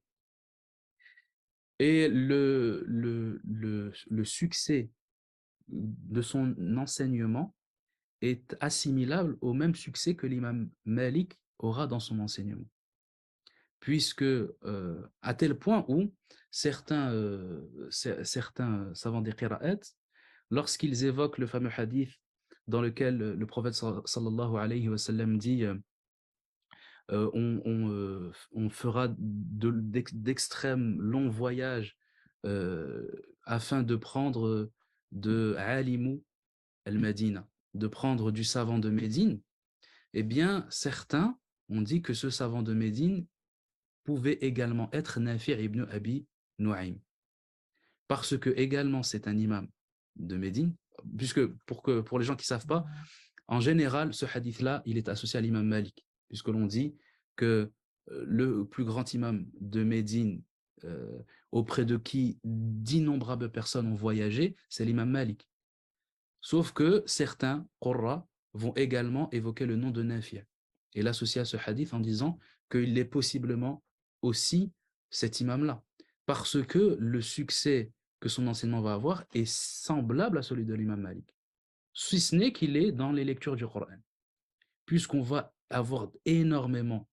Et le succès de son enseignement est assimilable au même succès que l'imam Malik aura dans son enseignement. Puisque, à tel point où certains savants des qira'at, lorsqu'ils évoquent le fameux hadith dans lequel le prophète sallallahu alayhi wa sallam dit on fera d'extrêmes longs voyages afin de prendre de Alimu al-Madina, de prendre du savant de Médine, eh bien, certains ont dit que ce savant de Médine pouvait également être Nafi' ibn Abi Nu'aym. Parce que également c'est un imam de Médine, puisque pour les gens qui ne savent pas, en général, ce hadith-là, il est associé à l'imam Malik, puisque l'on dit que le plus grand imam de Médine, euh, auprès de qui d'innombrables personnes ont voyagé, c'est l'imam Malik. Sauf que certains Qurra vont également évoquer le nom de Nafi' et l'associer à ce hadith en disant qu'il est possiblement aussi cet imam-là. Parce que le succès que son enseignement va avoir est semblable à celui de l'imam Malik. Si ce n'est qu'il est dans les lectures du Coran. Puisqu'on va avoir énormément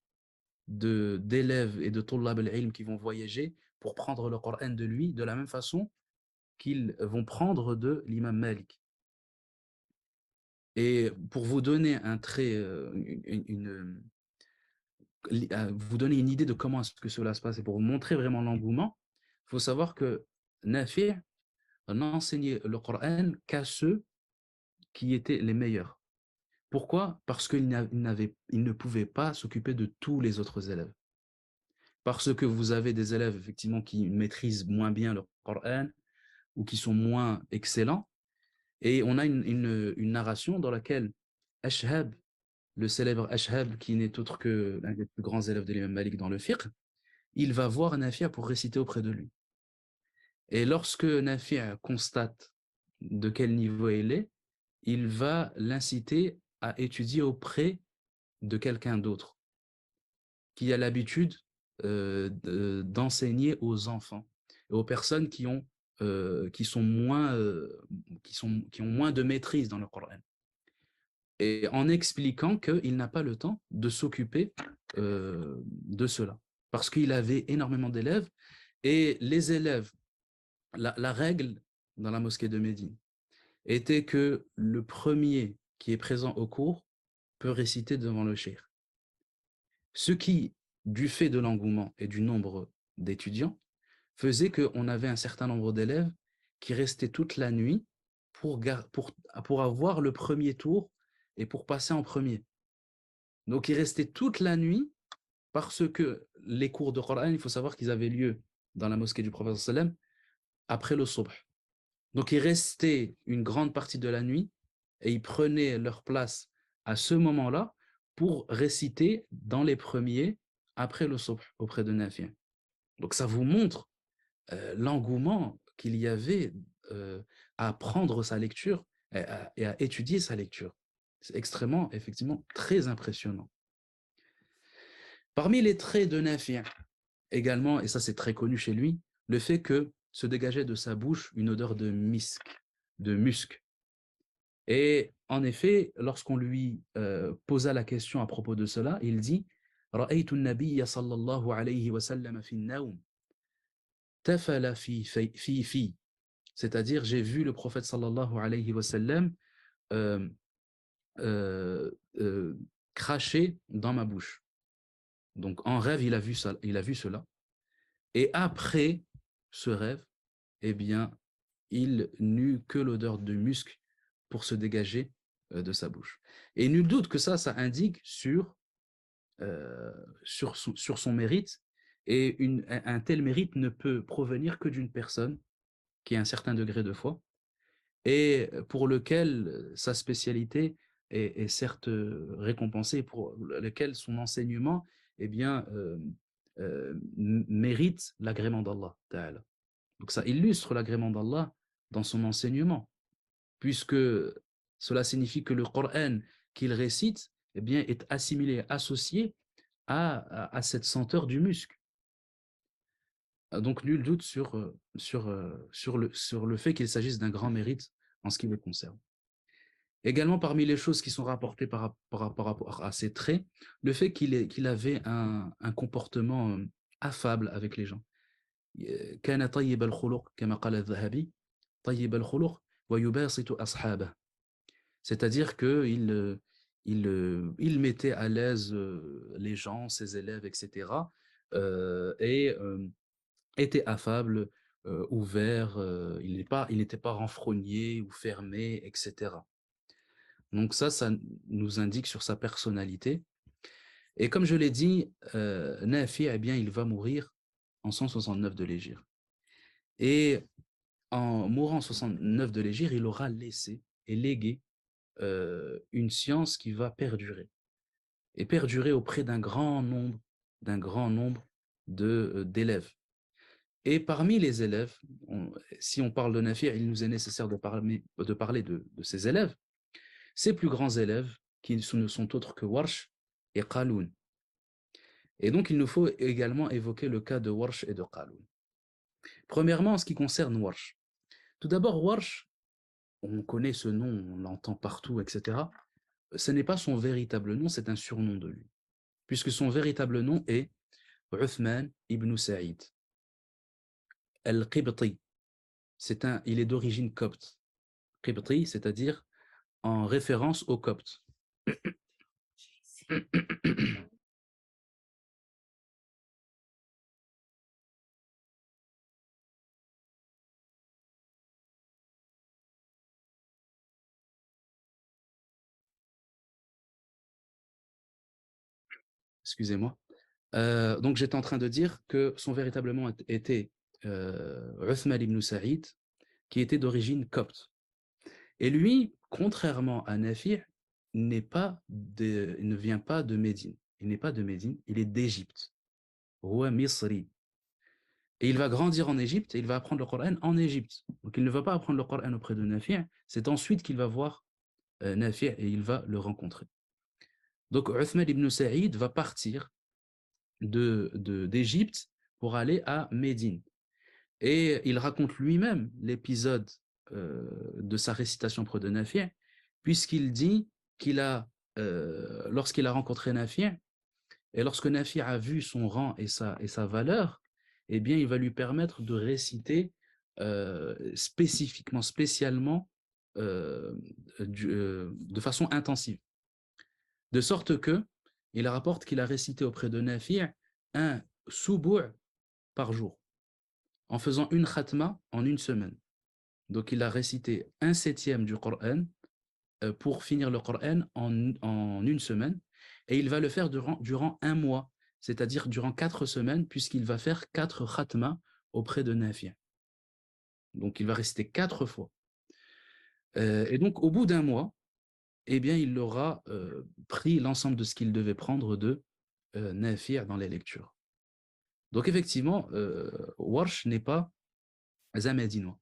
d'élèves et de tullab al-ilm qui vont voyager pour prendre le Coran de lui de la même façon qu'ils vont prendre de l'imam Malik. Et pour vous donner un trait, vous donner une idée de comment est-ce que cela se passe et pour vous montrer vraiment l'engouement, il faut savoir que Nafi' n'enseignait le Coran qu'à ceux qui étaient les meilleurs. Pourquoi? Parce qu'il ne pouvait pas s'occuper de tous les autres élèves. Parce que vous avez des élèves effectivement qui maîtrisent moins bien le Coran ou qui sont moins excellents. Et on a une narration dans laquelle Ashhab, le célèbre Ashhab, qui n'est autre que l'un des plus grands élèves de l'imam Malik dans le fiqh, il va voir Nafi' pour réciter auprès de lui. Et lorsque Nafi' constate de quel niveau il est, il va l'inciter à étudier auprès de quelqu'un d'autre qui a l'habitude d'enseigner aux enfants et aux personnes qui ont moins de maîtrise dans le Coran. Et en expliquant qu'il n'a pas le temps de s'occuper de cela. Parce qu'il avait énormément d'élèves, et les élèves, la règle dans la mosquée de Médine était que le premier qui est présent au cours peut réciter devant le cheikh. Ce qui, du fait de l'engouement et du nombre d'étudiants, faisait qu'on avait un certain nombre d'élèves qui restaient toute la nuit pour avoir le premier tour et pour passer en premier. Donc, ils restaient toute la nuit parce que les cours de Coran, il faut savoir qu'ils avaient lieu dans la mosquée du prophète sallam après le subh. Donc, ils restaient une grande partie de la nuit et ils prenaient leur place à ce moment-là pour réciter dans les premiers après le subh auprès de Nafi'. Donc, ça vous montre l'engouement qu'il y avait à apprendre sa lecture et à étudier sa lecture. C'est extrêmement, effectivement, très impressionnant. Parmi les traits de Nafi' également, et ça c'est très connu chez lui, le fait que se dégageait de sa bouche une odeur de musc. Et en effet, lorsqu'on lui posa la question à propos de cela, il dit رأيت النبي صلى الله عليه وسلم في النوم تفل في c'est-à-dire j'ai vu le prophète sallallahu alayhi wa sallam euh, cracher dans ma bouche. Donc en rêve, il a vu cela. Et après ce rêve, eh bien, il n'eut que l'odeur de musc pour se dégager de sa bouche. Et nul doute que ça indique sur son mérite. Et un tel mérite ne peut provenir que d'une personne qui a un certain degré de foi et pour lequel sa spécialité est certes récompensée, pour lequel son enseignement eh bien, mérite l'agrément d'Allah Ta'ala. Donc ça illustre l'agrément d'Allah dans son enseignement, puisque cela signifie que le Coran qu'il récite eh bien, est assimilé, associé à cette senteur du musc. Donc, nul doute sur le fait qu'il s'agisse d'un grand mérite en ce qui le concerne. Également, parmi les choses qui sont rapportées par rapport à ces traits, le fait qu'il avait un comportement affable avec les gens. كان طيب الخلق كما قال الذهبي طيب الخلق ويباسط أصحابه. C'est-à-dire qu'il mettait à l'aise les gens, ses élèves, etc. Et était affable, ouvert, il n'était pas renfrogné ou fermé, etc. Donc ça nous indique sur sa personnalité. Et comme je l'ai dit, Nafi, eh bien, il va mourir en 169 de l'Hégire. Et en mourant en 69 de l'Hégire, il aura laissé et légué une science qui va perdurer. Et perdurer auprès d'un grand nombre d'élèves. Et parmi les élèves, si on parle de Nafi, il nous est nécessaire de parler de ses élèves. Ses plus grands élèves, qui ne sont autres que Warsh et Qaloun. Et donc, il nous faut également évoquer le cas de Warsh et de Qaloun. Premièrement, en ce qui concerne Warsh. Tout d'abord, Warsh, on connaît ce nom, on l'entend partout, etc. Ce n'est pas son véritable nom, c'est un surnom de lui. Puisque son véritable nom est Uthman ibn Sa'id al-Qibti. Il est d'origine copte. Qibti, c'est-à-dire en référence aux Coptes. Excusez-moi. Donc j'étais en train de dire que son véritable nom était Uthman ibn Sa'id, qui était d'origine copte. Et lui, contrairement à Nafi', il ne vient pas de Médine. Il n'est pas de Médine, il est d'Égypte. Huwa Misri. Et il va grandir en Égypte et il va apprendre le Coran en Égypte. Donc il ne va pas apprendre le Coran auprès de Nafi', c'est ensuite qu'il va voir Nafi' et il va le rencontrer. Donc Uthman ibn Sa'id va partir d'Égypte pour aller à Médine. Et il raconte lui-même l'épisode de sa récitation auprès de Nafi', puisqu'il dit lorsqu'il a rencontré Nafi', et lorsque Nafi' a vu son rang et sa valeur, eh bien, il va lui permettre de réciter spécialement, de façon intensive. De sorte que, il rapporte qu'il a récité auprès de Nafi' un subu' par jour, en faisant une khatma en une semaine. Donc, il a récité 1/7 du Coran pour finir le Coran en une semaine. Et il va le faire durant un mois, c'est-à-dire durant 4 semaines, puisqu'il va faire 4 khatma auprès de Nafi'. Donc, il va réciter 4 fois. Et donc, au bout d'un mois, eh bien, il aura pris l'ensemble de ce qu'il devait prendre de Nafi' dans les lectures. Donc, effectivement, Warsh n'est pas un Médinois.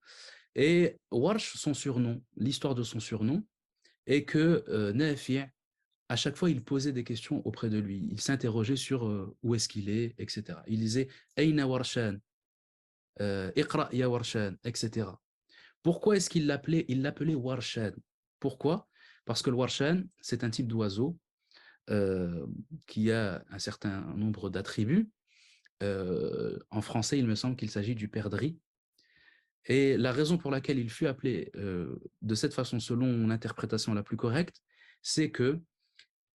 Et Warsh, son surnom, l'histoire de son surnom, est que Nafi', à chaque fois, il posait des questions auprès de lui. Il s'interrogeait sur où est-ce qu'il est, etc. Il disait « Aïna Warshan »,« Iqra ya Warshan », etc. Pourquoi est-ce qu'il l'appelait? Il l'appelait Warshan. Pourquoi? Parce que le Warshan, c'est un type d'oiseau qui a un certain nombre d'attributs. En français, il me semble qu'il s'agit du perdrix. Et la raison pour laquelle il fut appelé de cette façon, selon l'interprétation la plus correcte, c'est que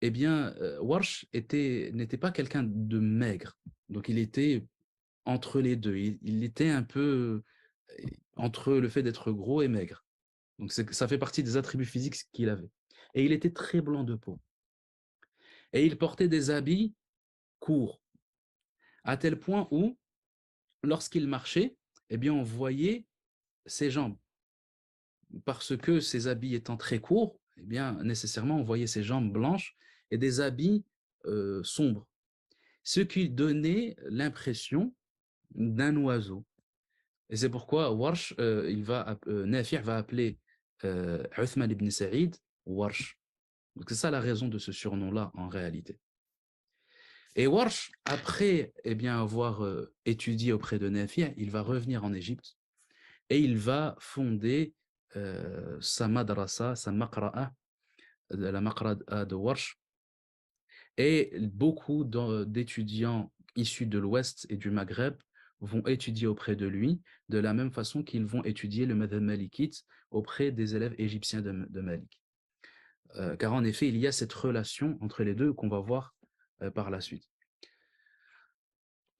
eh bien, Warsh n'était pas quelqu'un de maigre. Donc, il était entre les deux. Il était un peu entre le fait d'être gros et maigre. Donc, ça fait partie des attributs physiques qu'il avait. Et il était très blanc de peau. Et il portait des habits courts, à tel point où, lorsqu'il marchait, eh bien, on voyait ses jambes. Parce que ses habits étant très courts, eh bien, nécessairement, on voyait ses jambes blanches et des habits sombres. Ce qui donnait l'impression d'un oiseau. Et c'est pourquoi Warsh, Nafi' va appeler Uthman ibn Sa'id Warsh. Donc c'est ça la raison de ce surnom-là en réalité. Et Warsh, après avoir étudié auprès de Nafi', il va revenir en Égypte et il va fonder sa madrasa, sa maqra'a, la maqra'a de Warsh. Et beaucoup d'étudiants issus de l'Ouest et du Maghreb vont étudier auprès de lui, de la même façon qu'ils vont étudier le madhab malikite auprès des élèves égyptiens de Malik. Car en effet, il y a cette relation entre les deux qu'on va voir par la suite.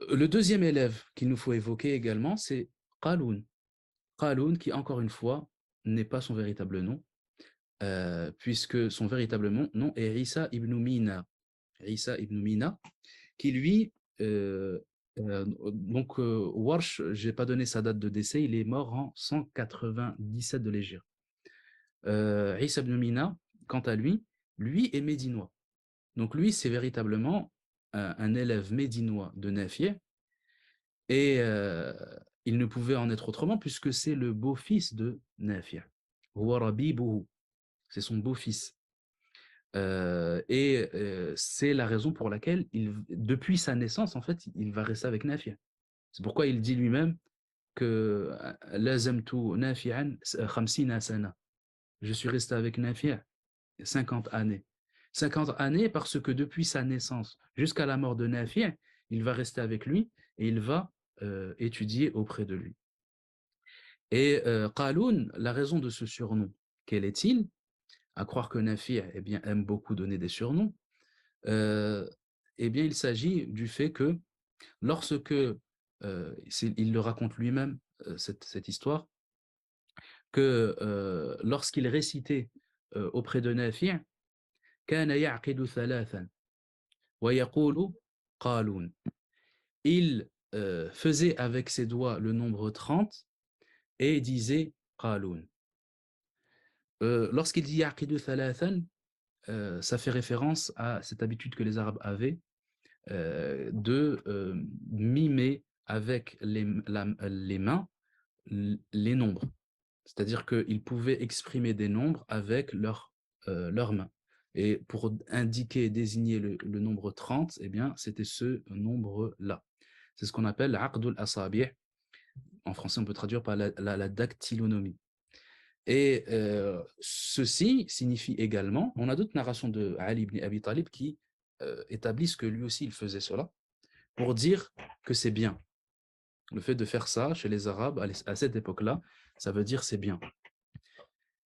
Le deuxième élève qu'il nous faut évoquer également, c'est Qaloun. Qaloun, qui encore une fois, n'est pas son véritable nom, puisque son véritable nom est Isa ibn Mina. Isa ibn Mina, qui lui, Warsh, je n'ai pas donné sa date de décès, il est mort en 197 de l'Hégire. Isa ibn Mina, quant à lui est médinois. Donc lui, c'est véritablement un élève médinois de Nafi', et il ne pouvait en être autrement puisque c'est le beau-fils de Nafi'. Huwa rabibuhu, c'est son beau-fils. C'est la raison pour laquelle, depuis sa naissance, en fait, il va rester avec Nafi'. C'est pourquoi il dit lui-même que lazamtu nafi'an 50 sana. Je suis resté avec Nafi' 50 années. 50 années parce que depuis sa naissance jusqu'à la mort de Nafi', il va rester avec lui et il va étudier auprès de lui. Et Qaloun, la raison de ce surnom, quel est-il? À croire que Nafi' aime beaucoup donner des surnoms. Il s'agit du fait que lorsque, il le raconte lui-même, cette histoire, que lorsqu'il récitait auprès de Nafi', كان يعقد ثلاثا ويقول قالون. Il faisait avec ses doigts le nombre 30 et disait قالون. Lorsqu'il dit يعقد ثلاثا, ça fait référence à cette habitude que les Arabes avaient de mimer avec les mains les nombres. C'est-à-dire qu'ils pouvaient exprimer des nombres avec leurs mains. Et pour indiquer et désigner le nombre 30, c'était ce nombre-là. C'est ce qu'on appelle l'aqdul asabi'. En français, on peut traduire par la dactylonomie. Et ceci signifie également, on a d'autres narrations de Ali ibn Abi Talib qui établissent que lui aussi il faisait cela, pour dire que c'est bien. Le fait de faire ça chez les Arabes à cette époque-là, ça veut dire c'est bien.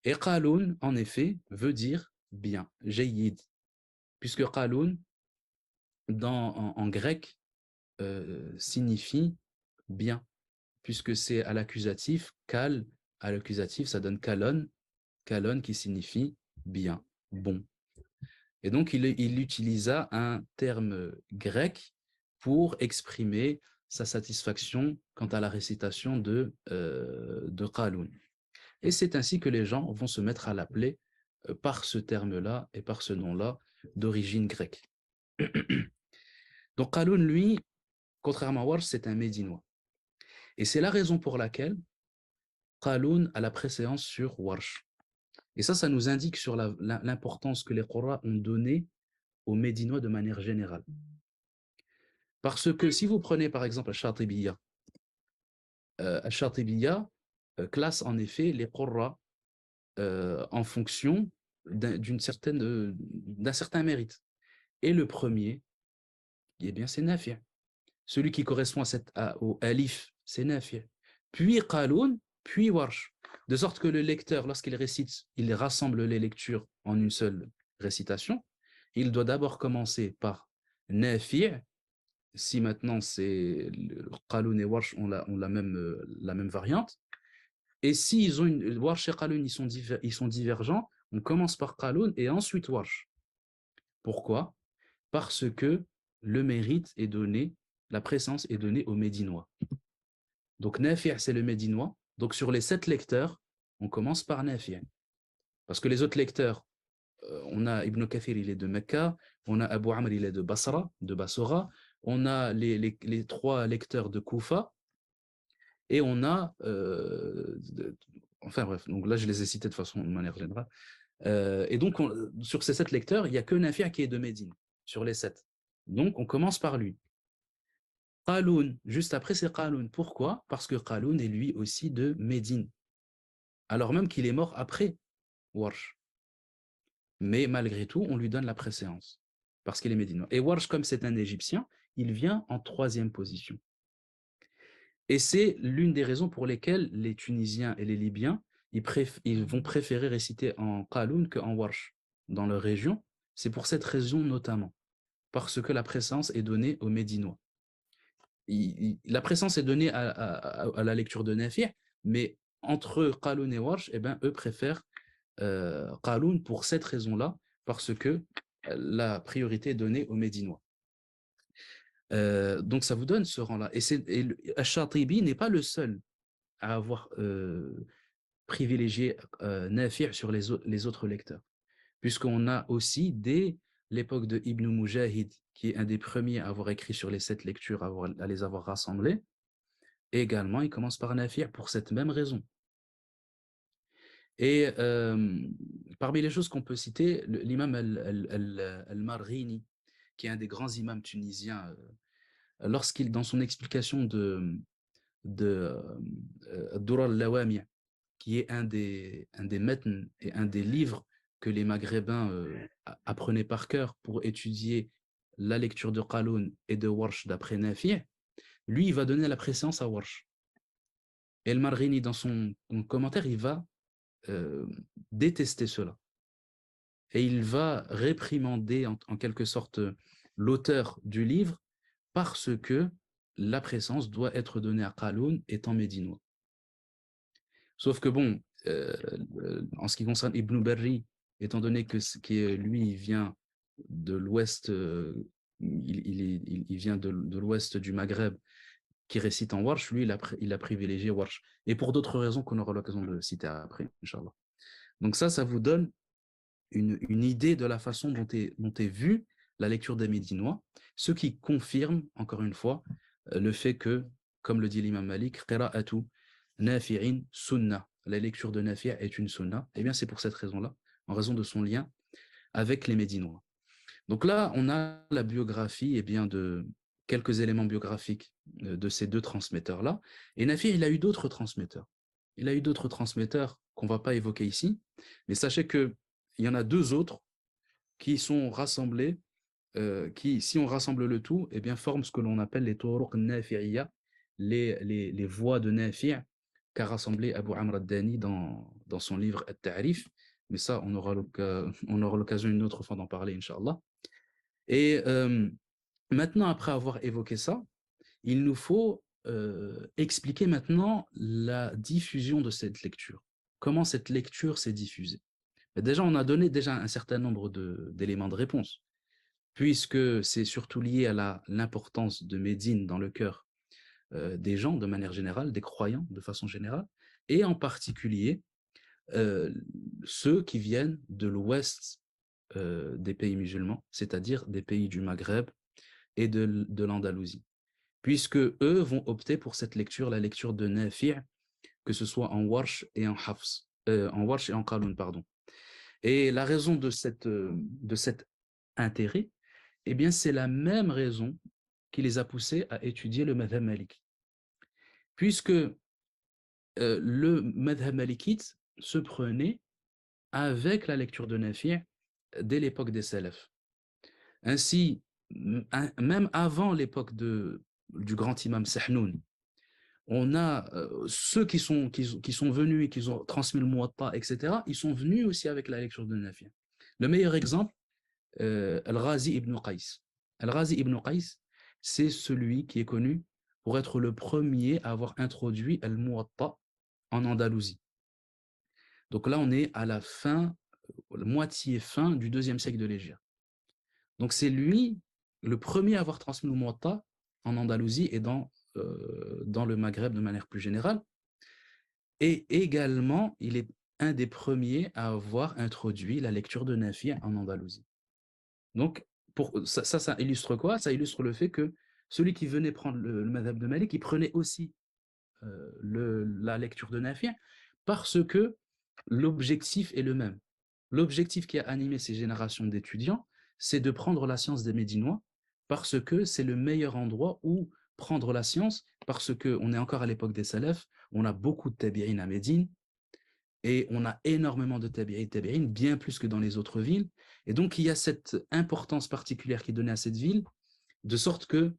Et Qaloun, en effet, veut dire bien, jayyid, puisque Qaloun, en grec, signifie bien, puisque c'est à l'accusatif, kal, à l'accusatif, ça donne kalon, kalon qui signifie bien, bon. Et donc, il utilisa un terme grec pour exprimer sa satisfaction quant à la récitation de Qaloun. Et c'est ainsi que les gens vont se mettre à l'appeler par ce terme-là et par ce nom-là d'origine grecque. Donc Qaloun, lui, contrairement à Warsh, c'est un Médinois. Et c'est la raison pour laquelle Qaloun a la préséance sur Warsh. Et ça nous indique sur l'importance que les Qurra ont donnée aux Médinois de manière générale. Parce que si vous prenez par exemple Al-Shatibiyya, Al-Shatibiyya classe en effet les Qurra en fonction d'un certain mérite. Et le premier, c'est Nafi'. Celui qui correspond au alif, c'est Nafi'. Puis Qaloun, puis Warsh. De sorte que le lecteur, lorsqu'il récite, il rassemble les lectures en une seule récitation. Il doit d'abord commencer par Nafi'. Si maintenant c'est Qaloun et Warsh ont la même variante. Et si Warsh et Qaloun ils sont divergents, on commence par Qaloun et ensuite Warsh. Pourquoi? Parce que le mérite est donné, la présence est donnée aux Médinois. Donc Nafi' c'est le Médinois. Donc sur les 7 lecteurs, on commence par Nafi'. Parce que les autres lecteurs, on a Ibn Kathir, il est de Mecca, on a Abu Amr, il est de Bassora, on a les 3 lecteurs de Koufa, et on a, enfin bref, donc là je les ai cités de manière générale. Et donc sur ces 7 lecteurs, il n'y a que Nafi' qui est de Médine, sur les 7. Donc, on commence par lui. Qaloun, juste après, c'est Qaloun. Pourquoi? Parce que Qaloun est lui aussi de Médine, alors même qu'il est mort après Warsh. Mais malgré tout, on lui donne la préséance, parce qu'il est médinois. Et Warsh, comme c'est un Égyptien, il vient en 3e position. Et c'est l'une des raisons pour lesquelles les Tunisiens et les Libyens, ils vont préférer réciter en Qaloun qu'en Warsh dans leur région. C'est pour cette raison notamment, parce que la préséance est donnée aux Médinois. La préséance est donnée à la lecture de Nafi', mais entre Qaloun et Warsh, eh ben, eux préfèrent Qaloun pour cette raison-là, parce que la priorité est donnée aux Médinois. Donc ça vous donne ce rang-là. Et Ash-Shatibi n'est pas le seul à avoir privilégié Nafi' sur les autres lecteurs, puisqu'on a aussi, dès l'époque de Ibn Mujahid, qui est un des premiers à avoir écrit sur les 7 lectures, à les avoir rassemblées, également, il commence par Nafi' pour cette même raison. Et parmi les choses qu'on peut citer, l'imam al-Marghini, qui est un des grands imams tunisiens, lorsqu'il, dans son explication de Durar al-Lawami', qui est un des matns et un des livres que les Maghrébins apprenaient par cœur pour étudier la lecture de Qaloun et de Warsh d'après Nafi', lui, il va donner la préséance à Warsh. Et al-Marghini, dans son commentaire, il va détester cela. Et il va réprimander en quelque sorte l'auteur du livre parce que la préséance doit être donnée à Qaloun étant médinois. Sauf que bon, en ce qui concerne Ibn Barri, étant donné que lui, il vient de l'ouest, il vient de l'ouest du Maghreb, qui récite en Warsh, lui, il a privilégié Warsh. Et pour d'autres raisons qu'on aura l'occasion de citer après, Inch'Allah. Donc ça vous donne une idée de la façon dont est vue la lecture des Médinois, ce qui confirme, encore une fois, le fait que, comme le dit l'imam Malik, qira'atu nafi'in sunnah, la lecture de Nafi' est une sunna. Eh bien, c'est pour cette raison-là, en raison de son lien avec les Médinois. Donc là, on a la biographie, eh bien, de quelques éléments biographiques de ces 2 transmetteurs-là. Et Nafi', il a eu d'autres transmetteurs. Il a eu d'autres transmetteurs qu'on ne va pas évoquer ici, mais sachez qu'il y en a 2 autres qui sont rassemblés, qui, si on rassemble le tout, eh bien, forment ce que l'on appelle les turuq nafi'iyya, les voies de Nafi' qu'a rassemblé Abu Amr ad-Dani dans son livre At-Ta'rif. Mais ça, on aura l'occasion une autre fois d'en parler, Inch'Allah. Et maintenant, après avoir évoqué ça, il nous faut expliquer maintenant la diffusion de cette lecture. Comment cette lecture s'est diffusée. Et déjà, on a donné déjà un certain nombre d'éléments de réponse, puisque c'est surtout lié à l'importance de Médine dans le cœur des gens de manière générale, des croyants de façon générale, et en particulier ceux qui viennent de l'ouest des pays musulmans, c'est-à-dire des pays du Maghreb et de l'Andalousie, puisque eux vont opter pour cette lecture, la lecture de Nafi', que ce soit en Warsh et en Hafs, en Warsh et en Qaloun, pardon. Et la raison de cet intérêt, eh bien, c'est la même raison qui les a poussés à étudier le madhab maliki. Puisque le madhab malikite se prenait avec la lecture de Nafi' dès l'époque des salafs. Ainsi, même avant l'époque du grand imam Sahnoun, on a ceux qui sont venus et qui ont transmis le Muwatta, etc., ils sont venus aussi avec la lecture de Nafi'. Le meilleur exemple, Al-Ghazi ibn Qais. Al-Ghazi ibn Qais, c'est celui qui est connu pour être le premier à avoir introduit Al-Muwatta en Andalousie. Donc là, on est à la fin, moitié fin du 2e siècle de l'Hégire. Donc c'est lui le premier à avoir transmis le Muwatta en Andalousie et dans le Maghreb de manière plus générale. Et également, il est un des premiers à avoir introduit la lecture de Nafi' en Andalousie. Donc, ça illustre quoi? Ça illustre le fait que celui qui venait prendre le madhab de Malik, il prenait aussi la lecture de Nafi' parce que l'objectif est le même. L'objectif qui a animé ces générations d'étudiants, c'est de prendre la science des Médinois parce que c'est le meilleur endroit où prendre la science, parce qu'on est encore à l'époque des salafs, on a beaucoup de tabi'in à Médine, et on a énormément de tabi'in, bien plus que dans les autres villes. Et donc, il y a cette importance particulière qui est donnée à cette ville, de sorte que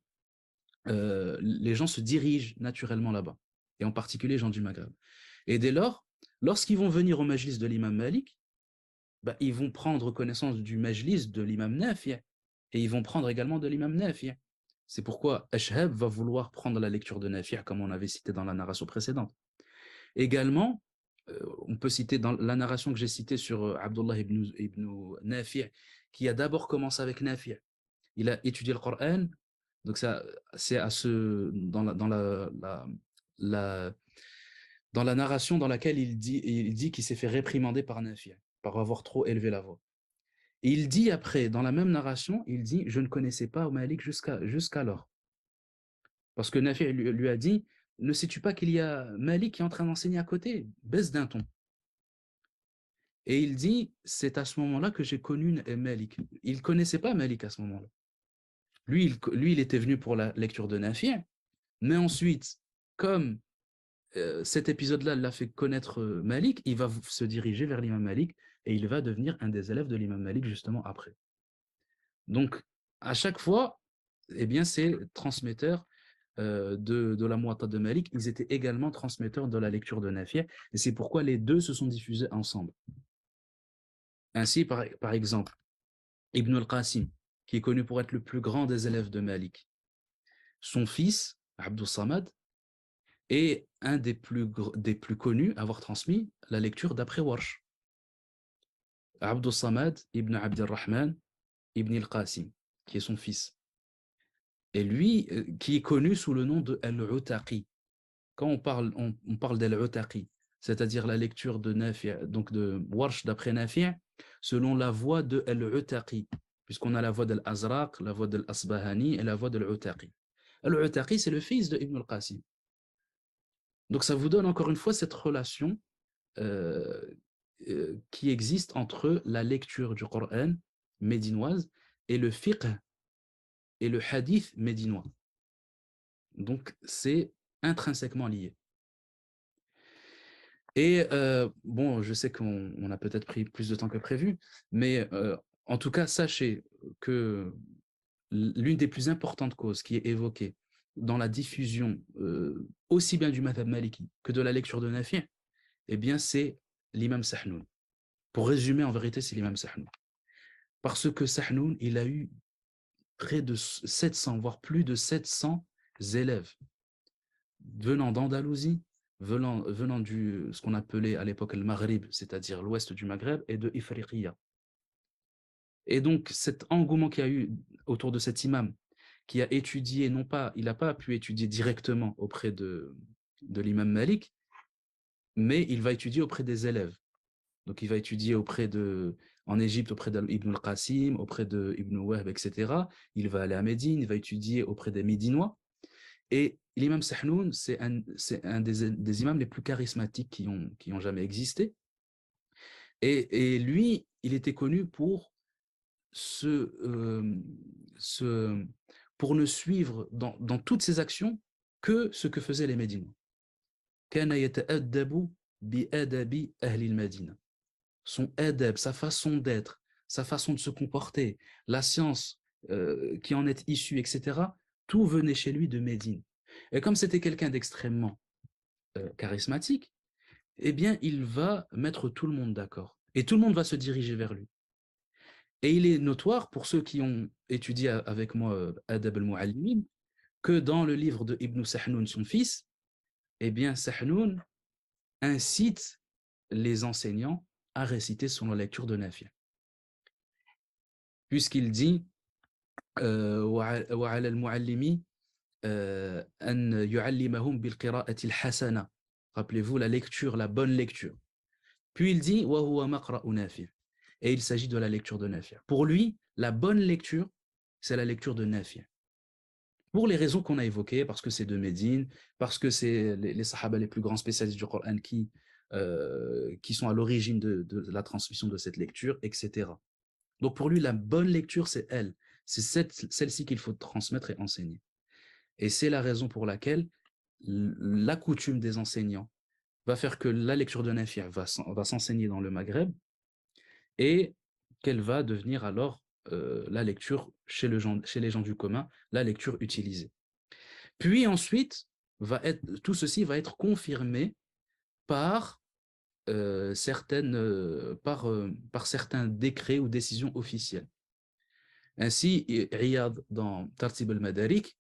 les gens se dirigent naturellement là-bas, et en particulier les gens du Maghreb. Et dès lors, lorsqu'ils vont venir au majlis de l'imam Malik, bah, ils vont prendre connaissance du majlis de l'imam Nafi', et ils vont prendre également de l'imam Nafi'. C'est pourquoi Ashhab va vouloir prendre la lecture de Nafi', comme on avait cité dans la narration précédente. Également, on peut citer dans la narration que j'ai citée sur Abdullah ibn Nafi', qui a d'abord commencé avec Nafi'. Il a étudié le Coran, donc ça, c'est la, dans la narration dans laquelle il dit qu'il s'est fait réprimander par Nafi', par avoir trop élevé la voix. Et il dit après, dans la même narration, il dit « Je ne connaissais pas Malik jusqu'alors. » Parce que Nafi' lui a dit « Ne sais-tu pas qu'il y a Malik qui est en train d'enseigner à côté? Baisse d'un ton. » Et il dit « C'est à ce moment-là que j'ai connu Malik. » Il ne connaissait pas Malik à ce moment-là. Lui, il était venu pour la lecture de Nafi', mais ensuite, comme cet épisode-là l'a fait connaître Malik, il va se diriger vers l'imam Malik et il va devenir un des élèves de l'imam Malik justement après. Donc, à chaque fois, eh bien, ces transmetteurs de la Muwatta de Malik, ils étaient également transmetteurs de la lecture de Nafi', et c'est pourquoi les deux se sont diffusés ensemble. Ainsi, par exemple, Ibn al-Qasim, qui est connu pour être le plus grand des élèves de Malik, son fils, Abdus Samad, est un des plus connus à avoir transmis la lecture d'après Warsh. Abdus Samad ibn Abdirrahman ibn al-Qasim, qui est son fils. Et lui, qui est connu sous le nom de Al-Utaqi. Quand on parle d'Al-Utaqi, c'est-à-dire la lecture de Nafi', donc de Warsh d'après Nafi', selon la voix de Al-Utaqi, puisqu'on a la voix d'Al-Azraq, la voix de l'Asbahani et la voix de Al-Utaqi. Al-Utaqi, c'est le fils de Ibn al-Qasim. Donc ça vous donne encore une fois cette relation euh, qui existe entre la lecture du Coran médinoise et le fiqh et le hadith médinois. Donc c'est intrinsèquement lié. Et bon, je sais qu'on a peut-être pris plus de temps que prévu, mais en tout cas, sachez que l'une des plus importantes causes qui est évoquée dans la diffusion aussi bien du madhab maliki que de la lecture de Nafi', eh bien c'est l'imam Sahnoun. Pour résumer, en vérité, c'est l'imam Sahnoun. Parce que Sahnoun, il a eu près de 700, voire plus de 700 élèves venant d'Andalousie, venant du ce qu'on appelait à l'époque le Maghrib, c'est-à-dire l'ouest du Maghreb, et de Ifriqiya. Et donc, cet engouement qu'il y a eu autour de cet imam, qui a étudié, non pas, il n'a pas pu étudier directement auprès de l'imam Malik, mais il va étudier auprès des élèves. Donc, il va étudier en Égypte auprès d'Ibn al-Qasim, auprès d'Ibn Wahb, etc. Il va aller à Médine, il va étudier auprès des Médinois. Et l'imam Sahnoun, c'est un des imams les plus charismatiques qui ont jamais existé. Et lui, il était connu pour pour ne suivre dans toutes ses actions que ce que faisaient les Médinois. كان يتأدب بأدب أهل المدينة. Son adab, sa façon d'être, sa façon de se comporter, la science qui en est issue, etc., tout venait chez lui de Médine. Et comme c'était quelqu'un d'extrêmement charismatique, eh bien, il va mettre tout le monde d'accord. Et tout le monde va se diriger vers lui. Et il est notoire, pour ceux qui ont étudié avec moi Adab al-Mu'allimin, que dans le livre de Ibn Sahnoun, son fils, eh bien, Sahnoun incite les enseignants à réciter son lecture de Nafi'. Puisqu'il dit وعلى المعلم أن يعلمهم بالقراءة الحسنة. Rappelez-vous la lecture, la bonne lecture. Puis il dit وهو مقرأ نافع. Et il s'agit de la lecture de Nafi'. Pour lui, la bonne lecture, c'est la lecture de Nafi'. Pour les raisons qu'on a évoquées, parce que c'est de Médine, parce que c'est les sahaba les plus grands spécialistes du Coran qui sont à l'origine de la transmission de cette lecture, etc. Donc pour lui, la bonne lecture, c'est elle. c'est celle-ci qu'il faut transmettre et enseigner. Et c'est la raison pour laquelle la coutume des enseignants va faire que la lecture de Nafi' va s'enseigner dans le Maghreb et qu'elle va devenir alors la lecture chez les gens du commun, la lecture utilisée. Puis ensuite, tout ceci va être confirmé par, par certains décrets ou décisions officielles. Ainsi, Iyad, dans Tartib al-Madarik,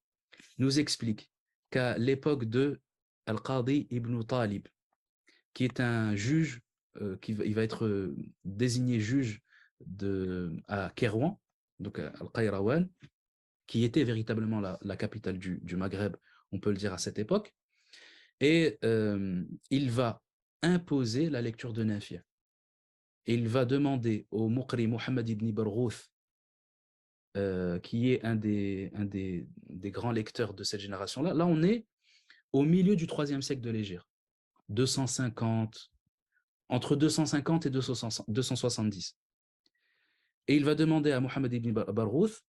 nous explique qu'à l'époque de Al-Qadi ibn Talib, qui est un juge, il va être désigné juge à Kérouan, donc à Al-Qayrawan, qui était véritablement la capitale du Maghreb, on peut le dire à cette époque, et il va imposer la lecture de Nafi'. Il va demander au Muqri Muhammad ibn Barghouth, qui est un des grands lecteurs de cette génération-là. Là, on est au milieu du 3e siècle de l'Hégire, 250, entre 250 et 270. Et il va demander à Muhammad ibn Barghouth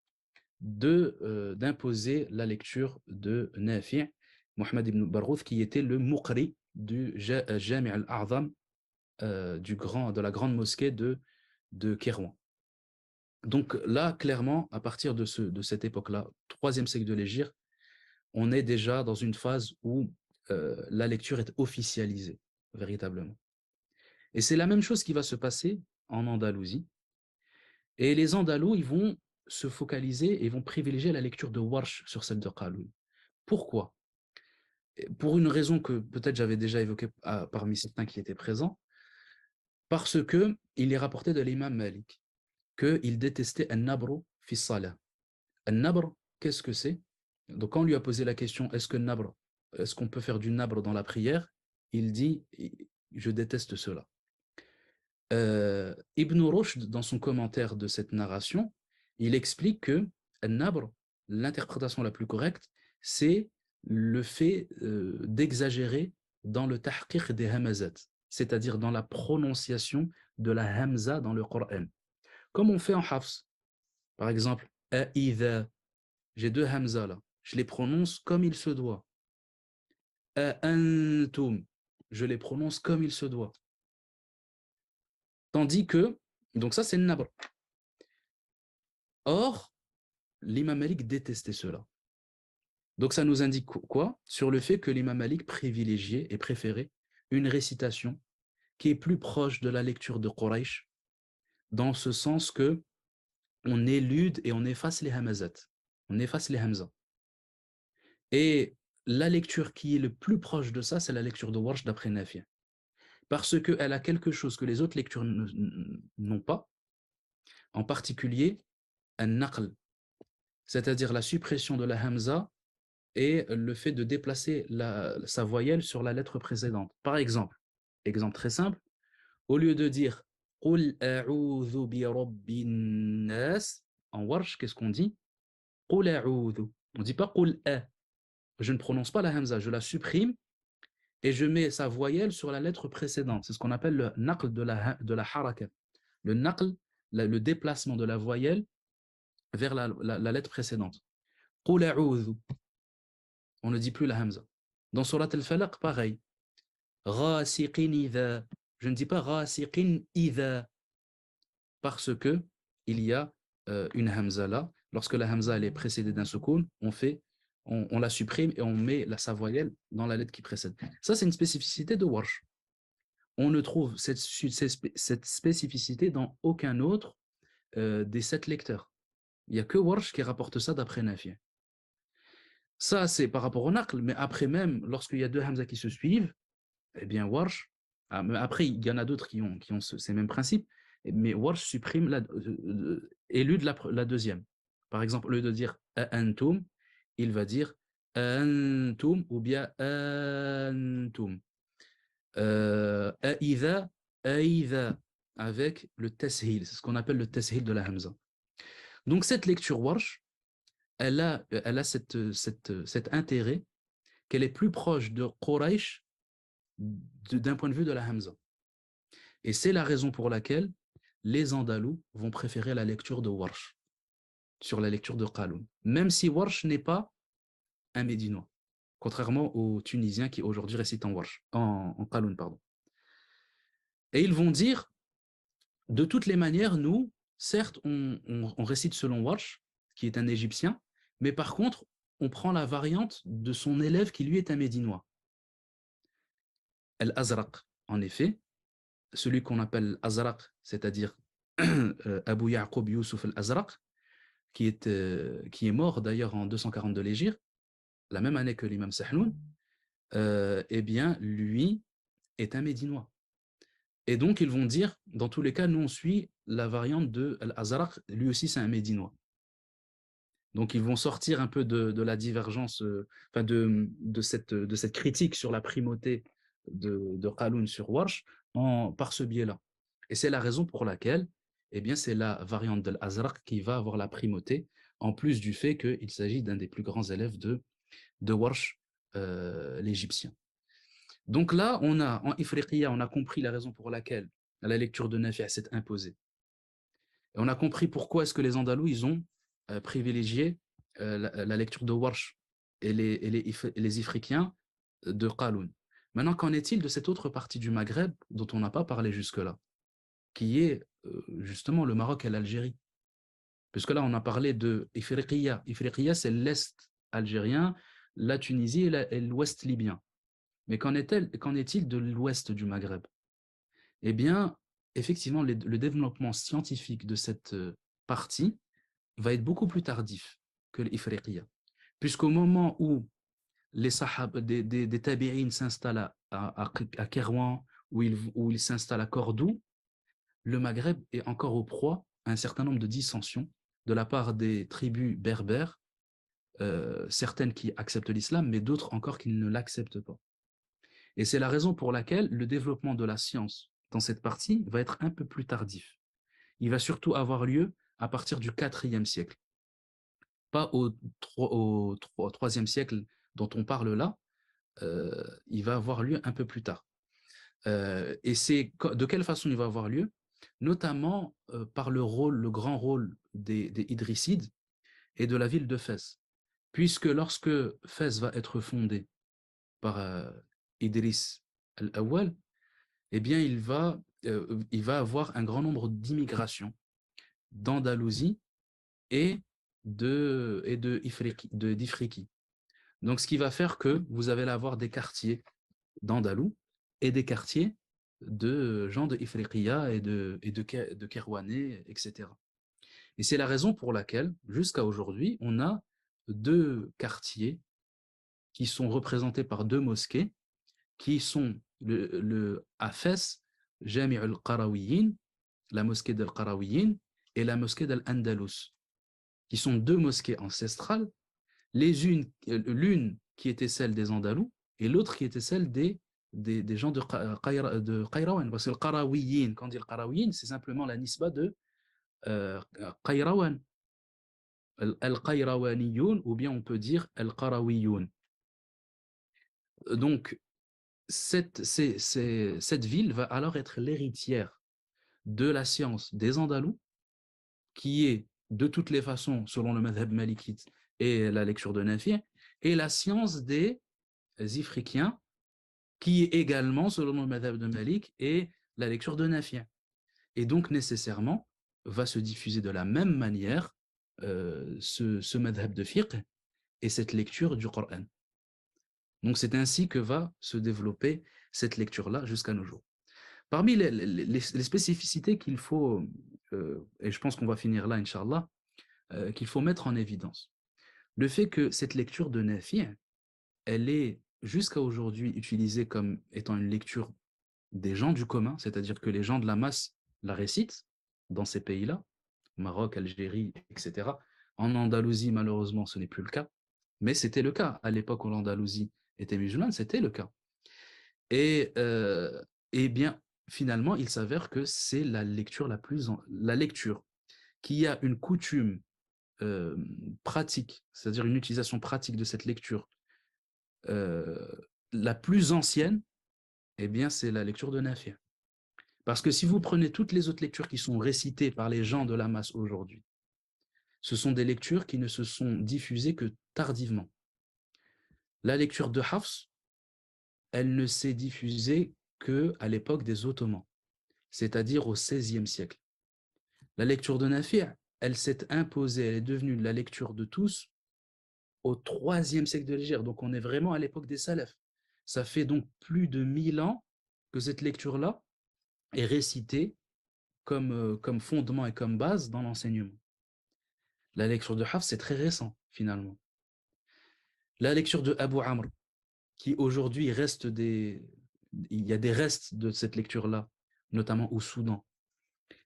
d'imposer la lecture de Nafi', Muhammad ibn Barghouth, qui était le Muqri du Jami' al-A'zam, de la grande mosquée de Kérouan. Donc là, clairement, à partir de cette époque-là, 3e siècle de l'Hégire, on est déjà dans une phase où la lecture est officialisée, véritablement. Et c'est la même chose qui va se passer en Andalousie. Et les Andalous, ils vont se focaliser et vont privilégier la lecture de Warsh sur celle de Qaloun. Pourquoi? Pour une raison que peut-être j'avais déjà évoquée parmi certains qui étaient présents, parce que il est rapporté de l'imam Malik qu'il détestait un-nabru fi salah. Un-nabr, qu'est-ce que c'est? Donc quand on lui a posé la question, est-ce qu'on peut faire du nabr dans la prière? Il dit, je déteste cela. Ibn Rushd, dans son commentaire de cette narration, il explique que an-nabr, l'interprétation la plus correcte, c'est le fait d'exagérer dans le tahqiq des hamazat, c'est-à-dire dans la prononciation de la hamza dans le Coran. Comme on fait en hafs. Par exemple, a'idha, j'ai 2 hamza là, je les prononce comme il se doit. A'antum, je les prononce comme il se doit. Tandis que, donc ça c'est le nabr. Or, l'imam Malik détestait cela. Donc ça nous indique quoi? Sur le fait que l'imam Malik privilégiait et préférait une récitation qui est plus proche de la lecture de Quraysh, dans ce sens que on élude et on efface les hamazat, on efface les hamza. Et la lecture qui est le plus proche de ça, c'est la lecture de Warsh d'après Nafi'. Parce qu'elle a quelque chose que les autres lectures n'ont pas, en particulier un naql, c'est-à-dire la suppression de la hamza et le fait de déplacer sa voyelle sur la lettre précédente. Par exemple, exemple très simple, au lieu de dire Qul a'udhu bi rabbin nas, en Warsh, qu'est-ce qu'on dit? Qul a'udhu. On ne dit pas Qul a. Je ne prononce pas la hamza, je la supprime et je mets sa voyelle sur la lettre précédente. C'est ce qu'on appelle le naql de la haraka. Le naql, le déplacement de la voyelle vers la lettre précédente. Qul a'udhu. On ne dit plus la hamza. Dans Surat al-Falaq, pareil. Ghasiqin idha. Je ne dis pas ghasiqin idha parce que il y a une hamza là. Lorsque la hamza elle est précédée d'un soukoun, on la supprime et on met sa voyelle dans la lettre qui précède. Ça, c'est une spécificité de Warsh. On ne trouve cette spécificité dans aucun autre des 7 lecteurs. Il n'y a que Warsh qui rapporte ça d'après Nafi'. Ça, c'est par rapport au naql, mais après même, lorsqu'il y a 2 hamza qui se suivent, eh bien Warsh, après il y en a d'autres qui ont ces mêmes principes, mais Warsh supprime élude la deuxième. Par exemple, au lieu de dire antum, il va dire antum ou bien antum. Aïdha, aïdha, avec le tashil, c'est ce qu'on appelle le tashil de la hamza. Donc cette lecture Warsh, elle a cet intérêt qu'elle est plus proche de Quraysh d'un point de vue de la hamza. Et c'est la raison pour laquelle les Andalous vont préférer la lecture de Warsh. sur la lecture de Qaloun, même si Warsh n'est pas un Médinois, contrairement aux Tunisiens qui aujourd'hui récitent en Warsh, en Qaloun, pardon. Et ils vont dire, de toutes les manières, nous, certes, on récite selon Warsh, qui est un Égyptien, mais par contre, on prend la variante de son élève qui, lui, est un Médinois. Al-Azraq, en effet, celui qu'on appelle Azraq, c'est-à-dire Abu Ya'qub Yusuf al-Azraq, qui est mort d'ailleurs en 242 l'Hégire, la même année que l'imam Sahnoun, eh bien, lui est un Médinois. Et donc, ils vont dire, dans tous les cas, nous, on suit la variante de Al-Azraq, lui aussi, c'est un Médinois. Donc, ils vont sortir un peu de la divergence, enfin de cette critique sur la primauté de Qaloun sur Warsh par ce biais-là. Et c'est la raison pour laquelle, eh bien, c'est la variante de l'Azraq qui va avoir la primauté, en plus du fait qu'il s'agit d'un des plus grands élèves de Warsh, l'Égyptien. Donc là, en Ifriqiya, on a compris la raison pour laquelle la lecture de Nafi' s'est imposée. Et on a compris pourquoi est-ce que les Andalous, ils ont privilégié la lecture de Warsh et les Ifriqiens de Qaloun. Maintenant, qu'en est-il de cette autre partie du Maghreb dont on n'a pas parlé jusque-là, qui est justement le Maroc et l'Algérie? Puisque là, on a parlé de Ifriqiya. Ifriqiya, c'est l'Est algérien, la Tunisie et l'Ouest libyen. Mais qu'en est-il de l'ouest du Maghreb? Eh bien, effectivement, le développement scientifique de cette partie va être beaucoup plus tardif que l'Ifriqiya. Puisqu'au moment où les sahab, des tabi'in s'installent à Kérouan, où ils s'installent à Cordoue, le Maghreb est encore au proie à un certain nombre de dissensions de la part des tribus berbères, certaines qui acceptent l'islam, mais d'autres encore qui ne l'acceptent pas. Et c'est la raison pour laquelle le développement de la science dans cette partie va être un peu plus tardif. Il va surtout avoir lieu à partir du IVe siècle, pas au IIIe siècle dont on parle là, il va avoir lieu un peu plus tard. Et c'est de quelle façon il va avoir lieu? Notamment par le grand rôle des Idrissides et de la ville de Fès. Puisque lorsque Fès va être fondée par Idriss al-Awwal, eh bien, il va avoir un grand nombre d'immigrations d'Andalousie et d'Ifriqui. Donc, ce qui va faire que vous allez avoir des quartiers d'Andalous et des quartiers de gens de Ifriqiya et de Kerouanais, etc. Et c'est la raison pour laquelle, jusqu'à aujourd'hui, on a deux quartiers qui sont représentés par deux mosquées, qui sont à Fès, Jami' al-Qarawiyyin, la mosquée d'Al-Qarawiyyin, et la mosquée d'Al-Andalus, qui sont deux mosquées ancestrales, l'une qui était celle des Andalous, et l'autre qui était celle des gens de Qayrawan. Parce que le Qarawiyyin, quand on dit le Qarawiyyin, c'est simplement la nisba de Qayrawan. Al-Qayrawaniyoun, ou bien on peut dire Al-Qarawiyoun. Donc, cette ville va alors être l'héritière de la science des Andalous, qui est de toutes les façons, selon le madhab malikite et la lecture de Nafi', et la science des Ifriqiens, qui est également, selon le madhab de Malik, et la lecture de Nafi'. Et donc, nécessairement, va se diffuser de la même manière ce madhab de fiqh et cette lecture du Coran. Donc, c'est ainsi que va se développer cette lecture-là jusqu'à nos jours. Parmi les spécificités qu'il faut, et je pense qu'on va finir là, Inch'Allah, qu'il faut mettre en évidence, le fait que cette lecture de Nafi', elle est jusqu'à aujourd'hui utilisée comme étant une lecture des gens du commun, c'est-à-dire que les gens de la masse la récitent dans ces pays-là, Maroc, Algérie, etc. En Andalousie, malheureusement, ce n'est plus le cas, mais c'était le cas. À l'époque où l'Andalousie était musulmane, c'était le cas. Et bien, finalement, il s'avère que c'est la lecture la lecture qui a une coutume pratique, c'est-à-dire une utilisation pratique de cette lecture la plus ancienne, eh bien, c'est la lecture de Nafi'. Parce que si vous prenez toutes les autres lectures qui sont récitées par les gens de la masse aujourd'hui, ce sont des lectures qui ne se sont diffusées que tardivement. La lecture de Hafs, elle ne s'est diffusée qu'à l'époque des Ottomans, c'est-à-dire au XVIe siècle. La lecture de Nafi', elle s'est imposée, elle est devenue la lecture de tous au IIIe siècle de l'Hégire. Donc on est vraiment à l'époque des Salafs. Ça fait donc plus de 1000 ans que cette lecture-là est récitée comme fondement et comme base dans l'enseignement. La lecture de Hafs, c'est très récent, finalement. La lecture de Abu Amr, qui aujourd'hui reste il y a des restes de cette lecture-là, notamment au Soudan.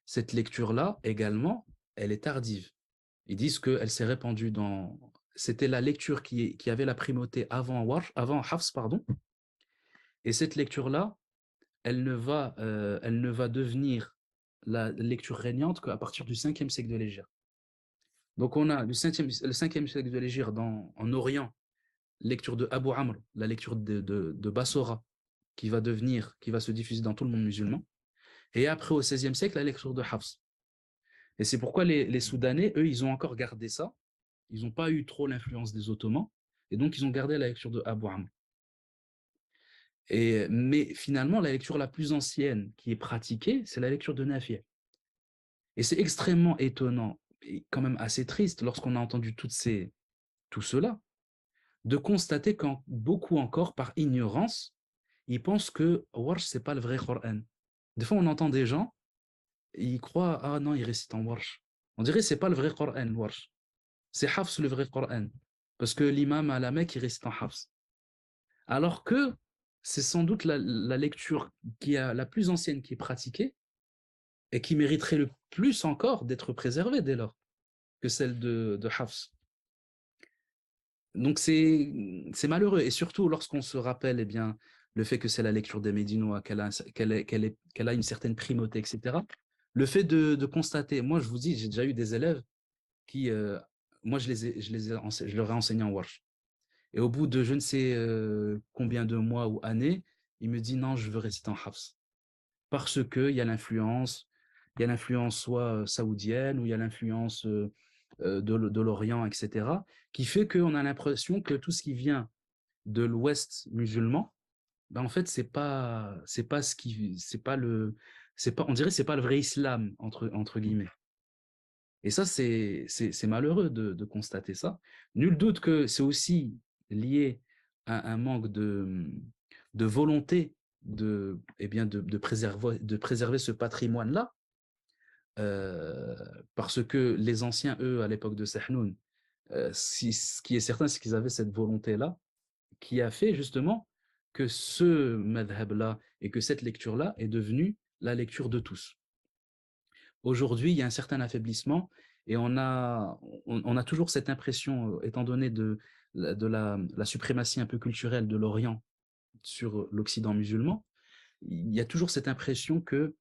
Cette lecture-là, également, elle est tardive. Ils disent qu'elle s'est répandue dans... C'était la lecture qui avait la primauté avant Hafs, pardon. Et cette lecture-là, elle ne va devenir la lecture régnante qu'à partir du 5e siècle de l'Hégire. Donc on a le 5e siècle de l'Hégire en Orient, lecture de Abu Amr, la lecture de Bassora, qui va se diffuser dans tout le monde musulman. Et après, au XVIe siècle, la lecture de Hafs. Et c'est pourquoi les Soudanais, eux, ils ont encore gardé ça. Ils n'ont pas eu trop l'influence des Ottomans. Et donc, ils ont gardé la lecture de Abu Amr. Mais finalement, la lecture la plus ancienne qui est pratiquée, c'est la lecture de Nafi'. Et c'est extrêmement étonnant et quand même assez triste lorsqu'on a entendu tout cela, de constater qu'en beaucoup encore, par ignorance, ils pensent que Warsh, c'est pas le vrai Coran. Des fois, on entend des gens, ils croient, ah non, ils récitent en Warsh. On dirait que c'est pas le vrai Coran, Warsh. C'est Hafs le vrai Coran. Parce que l'imam à la Mecque, il récite en Hafs. Alors que c'est sans doute la lecture qui est la plus ancienne qui est pratiquée et qui mériterait le plus encore d'être préservée dès lors que celle de Hafs. Donc c'est malheureux, et surtout lorsqu'on se rappelle bien, le fait que c'est la lecture des Médinois, qu'elle a une certaine primauté, etc. Le fait de constater, moi je vous dis, j'ai déjà eu des élèves qui, moi je leur ai enseigné en Warsh. Et au bout de je ne sais combien de mois ou années, il me dit non, je veux réciter en Hafs. Parce qu'il y a l'influence, soit saoudienne, ou il y a l'influence de l'Orient, etc., qui fait qu'on a l'impression que tout ce qui vient de l'Ouest musulman, ben en fait, on dirait que c'est pas le vrai islam, entre guillemets. Et ça, c'est malheureux de constater ça. Nul doute que c'est aussi lié à un manque de volonté de préserver ce patrimoine-là, parce que les anciens, eux, à l'époque de Sahnoun, ce qui est certain, c'est qu'ils avaient cette volonté-là, qui a fait justement que ce madhab-là et que cette lecture-là est devenue la lecture de tous. Aujourd'hui, il y a un certain affaiblissement et on a toujours cette impression, étant donné la suprématie un peu culturelle de l'Orient sur l'Occident musulman, il y a toujours cette impression que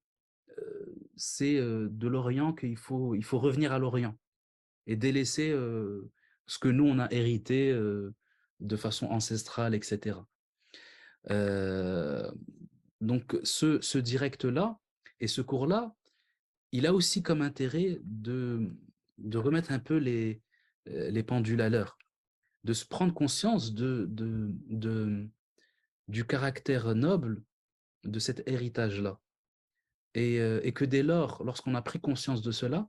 c'est de l'Orient il faut revenir à l'Orient et délaisser ce que nous, on a hérité de façon ancestrale, etc. Euh, donc, ce direct-là et ce cours-là, il a aussi comme intérêt de remettre un peu les pendules à l'heure, de se prendre conscience du caractère noble de cet héritage-là. Et que dès lors, lorsqu'on a pris conscience de cela,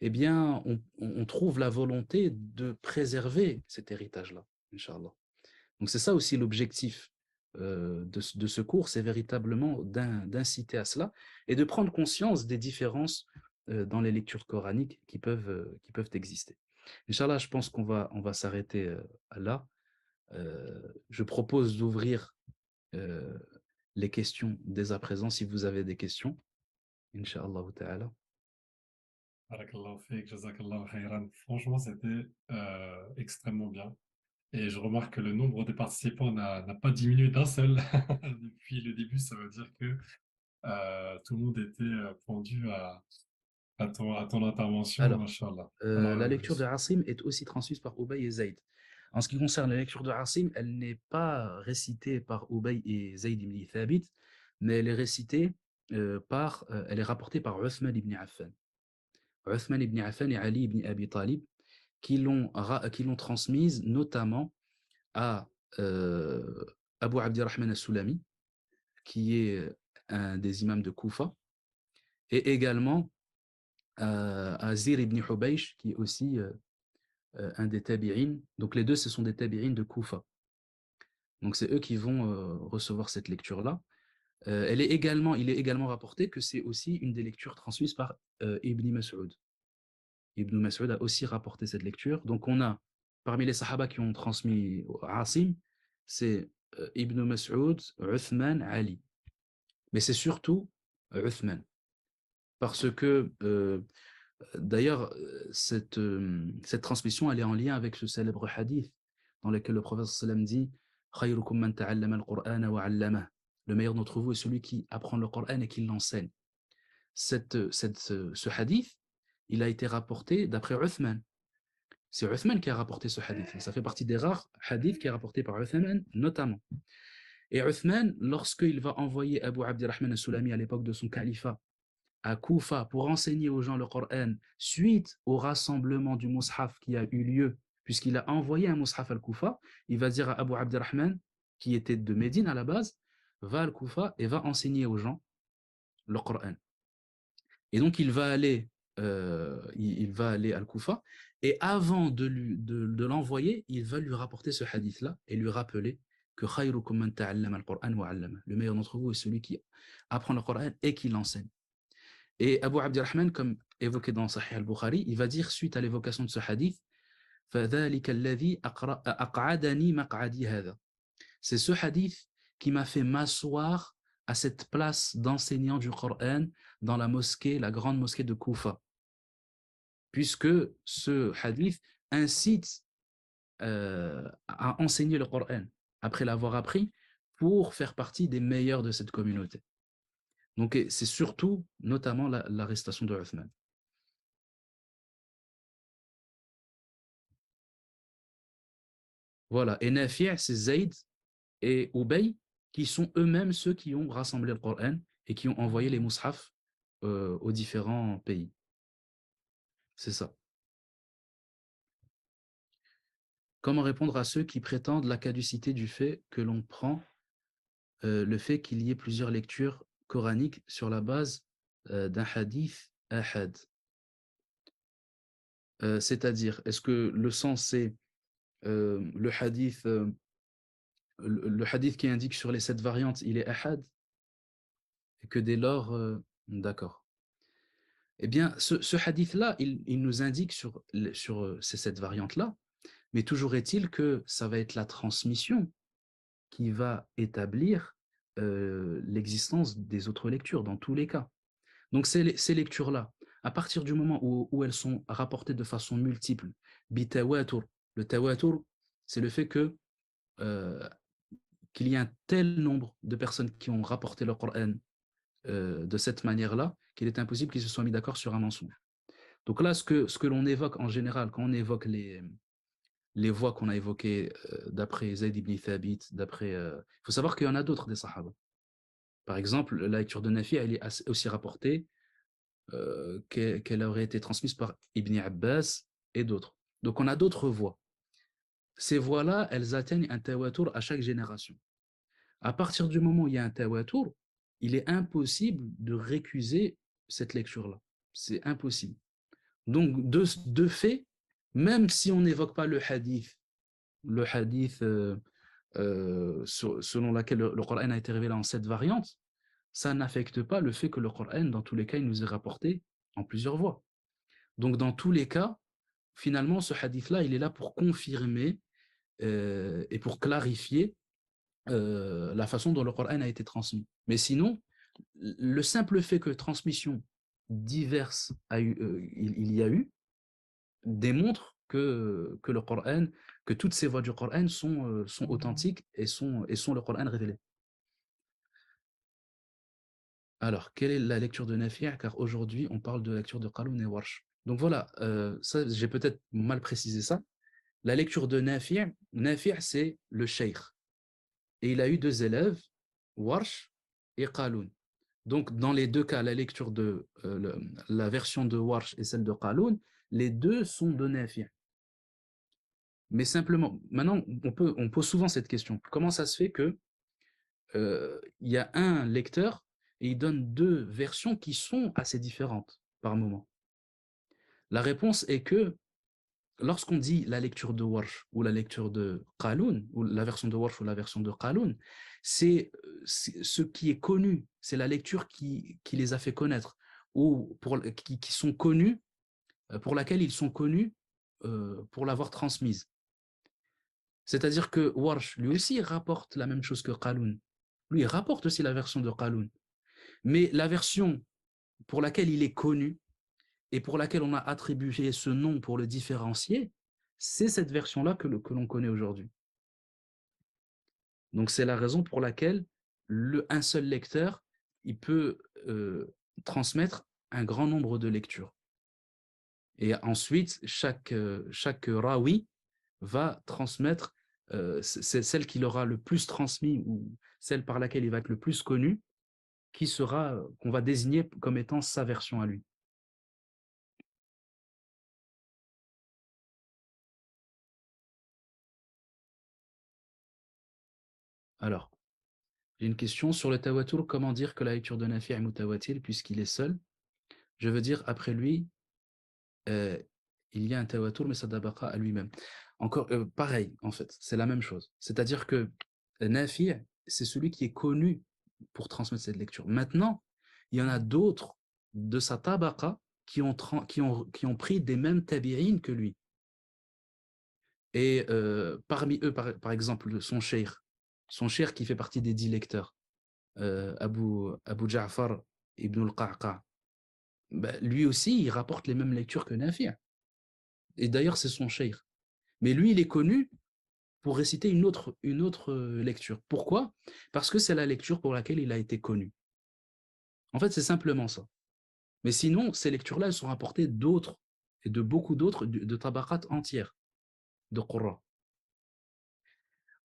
eh bien, on trouve la volonté de préserver cet héritage-là, Inch'Allah. Donc c'est ça aussi l'objectif de ce cours, c'est véritablement d'inciter à cela et de prendre conscience des différences dans les lectures coraniques qui peuvent exister. Inch'Allah, je pense on va s'arrêter là. Je propose d'ouvrir euh, les questions dès à présent si vous avez des questions. Inch'Allah ta'ala. Barakallahu fik, jazakallahu khairan. Franchement, c'était extrêmement bien. Et je remarque que le nombre de participants n'a pas diminué d'un seul depuis le début. Ça veut dire que tout le monde était pendu à ton intervention, Alors, machallah. Alors, la lecture de Asim est aussi transmise par Ubay et Zayd. En ce qui concerne la lecture de Asim, elle n'est pas récitée par Ubay et Zayd ibn Thabit, mais elle est récitée elle est rapportée par Uthman ibn Affan. Uthman ibn Affan et Ali ibn Abi Talib, qui l'ont transmise notamment à Abu Abdirrahman al-Sulami, qui est un des imams de Koufa, et également à Zir ibn Hubaysh, qui est aussi un des tabi'in. Donc les deux, ce sont des tabi'in de Koufa. Donc c'est eux qui vont recevoir cette lecture-là. Il est également rapporté que c'est aussi une des lectures transmises par Ibn Mas'ud. Ibn Mas'ud a aussi rapporté cette lecture. Donc on a, parmi les sahaba qui ont transmis Asim, c'est Ibn Mas'ud, Uthman, Ali. Mais c'est surtout Uthman. Parce que, d'ailleurs, cette transmission, elle est en lien avec ce célèbre hadith dans lequel le prophète sallam dit « Khayrukum man ta'allama al-Qur'ana wa 'allama » Le meilleur d'entre vous est celui qui apprend le Coran et qui l'enseigne. Ce hadith, il a été rapporté d'après Uthman. C'est Uthman qui a rapporté ce hadith. Ça fait partie des rares hadiths qui est rapporté par Uthman, notamment. Et Uthman, lorsqu'il va envoyer Abu Abdirrahman al-Sulami à l'époque de son califat à Koufa pour enseigner aux gens le Coran suite au rassemblement du Mus'haf qui a eu lieu, puisqu'il a envoyé un Mus'haf à Koufa, il va dire à Abu Abdirrahman, qui était de Médine à la base, va à Koufa et va enseigner aux gens le Coran. Et donc il va aller à Koufa, et avant de l'envoyer, il va lui rapporter ce hadith-là et lui rappeler que khayrukum man ta'allama al-Qur'an wa 'allama. Le meilleur d'entre vous est celui qui apprend le Coran et qui l'enseigne. Et Abu Abdirrahman, comme évoqué dans Sahih al-Bukhari, il va dire, suite à l'évocation de ce hadith, فَذَلِكَ الَّذِي أَقْعَدَنِي مَقْعَدِي هَذَا. C'est ce hadith qui m'a fait m'asseoir à cette place d'enseignant du Coran dans la mosquée, la grande mosquée de Koufa. Puisque ce hadith incite à enseigner le Coran après l'avoir appris pour faire partie des meilleurs de cette communauté. Donc c'est surtout, notamment, l'arrestation de Uthman. Voilà, et Nafi', c'est Zayd et Ubay, qui sont eux-mêmes ceux qui ont rassemblé le Coran et qui ont envoyé les mushaf aux différents pays. C'est ça. Comment répondre à ceux qui prétendent la caducité du fait que l'on prend le fait qu'il y ait plusieurs lectures coraniques sur la base d'un hadith ahad? C'est-à-dire, est-ce que le sens c'est le hadith qui indique sur les 7 variantes, il est ahad, et que dès lors, d'accord. Eh bien, ce hadith-là, il nous indique sur ces 7 variantes-là, mais toujours est-il que ça va être la transmission qui va établir l'existence des autres lectures, dans tous les cas. Donc ces lectures-là, à partir du moment où elles sont rapportées de façon multiple, bitawatur, le tawatur, c'est le fait que qu'il y ait un tel nombre de personnes qui ont rapporté le Coran de cette manière-là, qu'il est impossible qu'ils se soient mis d'accord sur un mensonge. Donc là, ce que l'on évoque en général, quand on évoque les voix qu'on a évoquées d'après Zayd ibn Thabit, il faut savoir qu'il y en a d'autres des Sahaba. Par exemple, la lecture de Nafi, elle est aussi rapportée qu'elle aurait été transmise par Ibn Abbas et d'autres. Donc on a d'autres voix. Ces voix-là, elles atteignent un tawatur à chaque génération. À partir du moment où il y a un tawatur, il est impossible de récuser cette lecture-là. C'est impossible. Donc, de fait, même si on n'évoque pas le hadith selon lequel le Coran a été révélé en 7 variantes, ça n'affecte pas le fait que le Coran, dans tous les cas, il nous est rapporté en plusieurs voies. Donc, dans tous les cas, finalement, ce hadith-là, il est là pour confirmer et pour clarifier la façon dont le Coran a été transmis. Mais sinon, le simple fait que transmission diverse il y a eu, démontre que le Coran, que toutes ces voix du Coran sont authentiques et sont le Coran révélé. Alors, quelle est la lecture de Nafi'? Car aujourd'hui, on parle de la lecture de Qalun et Warsh. Donc voilà, ça, j'ai peut-être mal précisé ça. La lecture de Nafi', c'est le cheikh. Et il a eu 2 élèves, Warsh et Qalun. Donc, dans les 2 cas, la lecture de la version de Warsh et celle de Qalun, les 2 sont de Nafi'. Mais simplement, maintenant, on pose souvent cette question. Comment ça se fait que il y a un lecteur et il donne deux versions qui sont assez différentes par moment? La réponse est que lorsqu'on dit la lecture de Warsh ou la lecture de Qaloun, ou la version de Warsh ou la version de Qaloun, c'est ce qui est connu, c'est la lecture qui les a fait connaître, ou qui sont connus, pour laquelle ils sont connus pour l'avoir transmise. C'est-à-dire que Warsh, lui aussi, rapporte la même chose que Qaloun. Lui, il rapporte aussi la version de Qaloun. Mais la version pour laquelle il est connu et pour laquelle on a attribué ce nom pour le différencier, c'est cette version-là que l'on connaît aujourd'hui. Donc c'est la raison pour laquelle un seul lecteur, il peut transmettre un grand nombre de lectures. Et ensuite, chaque rawi va transmettre c'est celle qu'il aura le plus transmis ou celle par laquelle il va être le plus connu, qu'on va désigner comme étant sa version à lui. Alors, j'ai une question sur le tawatur. Comment dire que la lecture de Nafi' est mutawatir puisqu'il est seul? Je veux dire, après lui, euh, il y a un tawatur, mais ça dabaqa à lui-même. Encore pareil, en fait, c'est la même chose. C'est-à-dire que Nafi', c'est celui qui est connu pour transmettre cette lecture. Maintenant, il y en a d'autres de sa tabaqa qui ont pris des mêmes tabi'in que lui. Et parmi eux, par exemple, son cheikh qui fait partie des 10 lecteurs, Abu Ja'far ibn al-Qa'qa', bah, lui aussi, il rapporte les mêmes lectures que Nafi'. Et d'ailleurs, c'est son cheikh. Mais lui, il est connu pour réciter une autre lecture. Pourquoi? Parce que c'est la lecture pour laquelle il a été connu. En fait, c'est simplement ça. Mais sinon, ces lectures-là, elles sont rapportées d'autres, et de beaucoup d'autres, de tabaqat entières, de Qurra.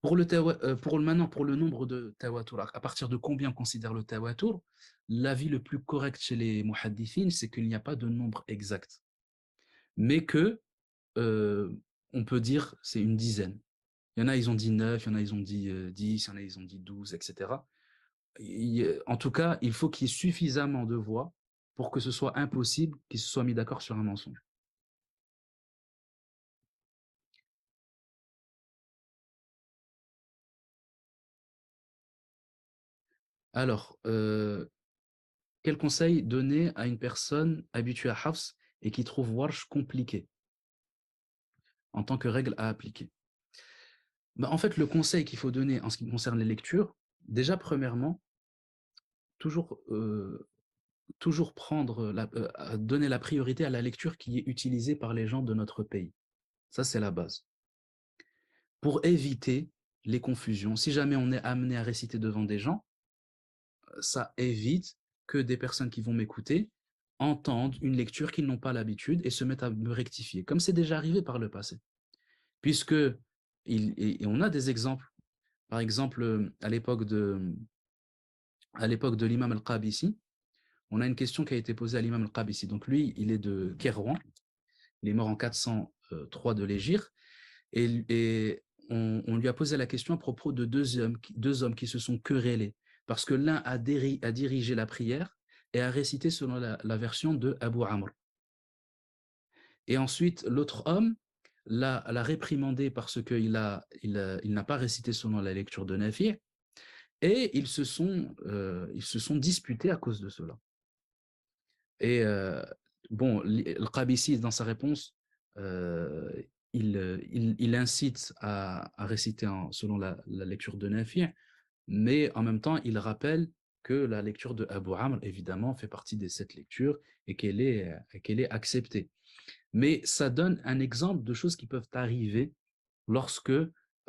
Pour le nombre de tawatur, à partir de combien on considère le tawatur, l'avis le plus correct chez les muhaddithines, c'est qu'il n'y a pas de nombre exact. Mais que, euh, on peut dire, c'est une dizaine. Il y en a, ils ont dit 9, il y en a, ils ont dit 10, il y en a, ils ont dit 12, etc. En tout cas, il faut qu'il y ait suffisamment de voix pour que ce soit impossible qu'ils se soient mis d'accord sur un mensonge. Alors, quel conseil donner à une personne habituée à Hafs et qui trouve Warsh compliqué en tant que règle à appliquer? Bah, en fait, le conseil qu'il faut donner en ce qui concerne les lectures, déjà, premièrement, toujours, toujours donner la priorité à la lecture qui est utilisée par les gens de notre pays. Ça, c'est la base. Pour éviter les confusions, si jamais on est amené à réciter devant des gens, ça évite que des personnes qui vont m'écouter entendent une lecture qu'ils n'ont pas l'habitude et se mettent à me rectifier, comme c'est déjà arrivé par le passé. Puisque, et on a des exemples, par exemple, à l'époque de l'imam al-Qabisi, on a une question qui a été posée à l'imam al-Qabisi. Donc lui, il est de Kairouan, il est mort en 403 de l'Hégire, et on lui a posé la question à propos de deux hommes qui se sont querellés, parce que l'un a dirigé la prière et a récité selon la version de Abu Amr. Et ensuite, l'autre homme l'a réprimandé parce qu'il il n'a pas récité selon la lecture de Nafi', et ils se sont disputés à cause de cela. Et bon, Al-Qabisi, dans sa réponse, euh, il incite à réciter selon la lecture de Nafi', mais en même temps, il rappelle que la lecture de Abu Amr, évidemment, fait partie des 7 lectures et qu'elle est acceptée. Mais ça donne un exemple de choses qui peuvent arriver lorsque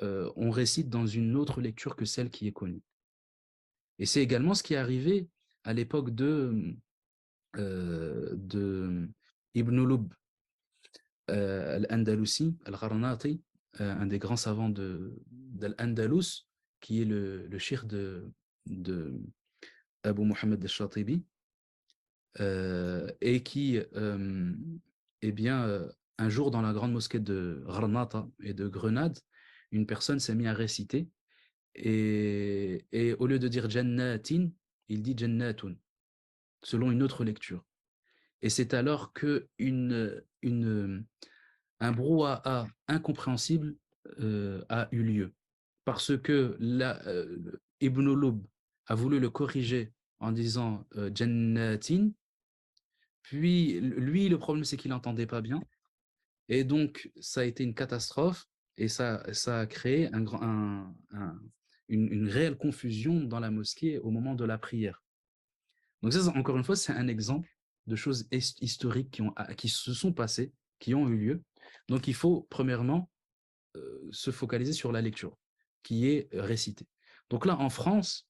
on récite dans une autre lecture que celle qui est connue. Et c'est également ce qui est arrivé à l'époque de Ibn Lub al-Andalusi, al-Gharnati, un des grands savants d'Al-Andalus, qui est le cheikh de Abu Muhammad al-Shatibi, et qui eh bien, un jour, dans la grande mosquée de Granada et de Grenade, une personne s'est mise à réciter et au lieu de dire jannatin, il dit jannatun, selon une autre lecture. Et c'est alors que un brouhaha incompréhensible a eu lieu. Parce que Ibn Lub a voulu le corriger en disant jannatin, puis lui, le problème, c'est qu'il n'entendait pas bien. Et donc, ça a été une catastrophe et ça a créé une réelle confusion dans la mosquée au moment de la prière. Donc ça, encore une fois, c'est un exemple de choses historiques qui se sont passées, qui ont eu lieu. Donc il faut, premièrement, se focaliser sur la lecture, qui est récitée. Donc là, en France,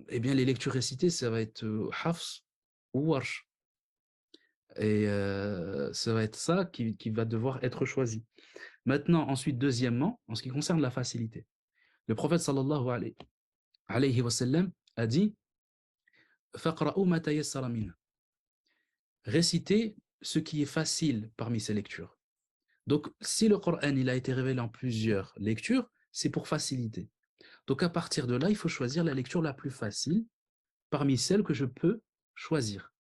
eh bien, les lectures récitées, ça va être Hafs ou Warsh. Et ça va être ça qui va devoir être choisi. Maintenant, ensuite, deuxièmement, en ce qui concerne la facilité, le prophète sallallahu alayhi wa sallam a dit فَقْرَأُوا مَا تَيَسَّرَ مِنْهُ. Récitez ce qui est facile parmi ces lectures. Donc, si le Coran il a été révélé en plusieurs lectures, c'est pour faciliter. Donc, à partir de là, il faut choisir la lecture la plus facile parmi celles que je peux choisir.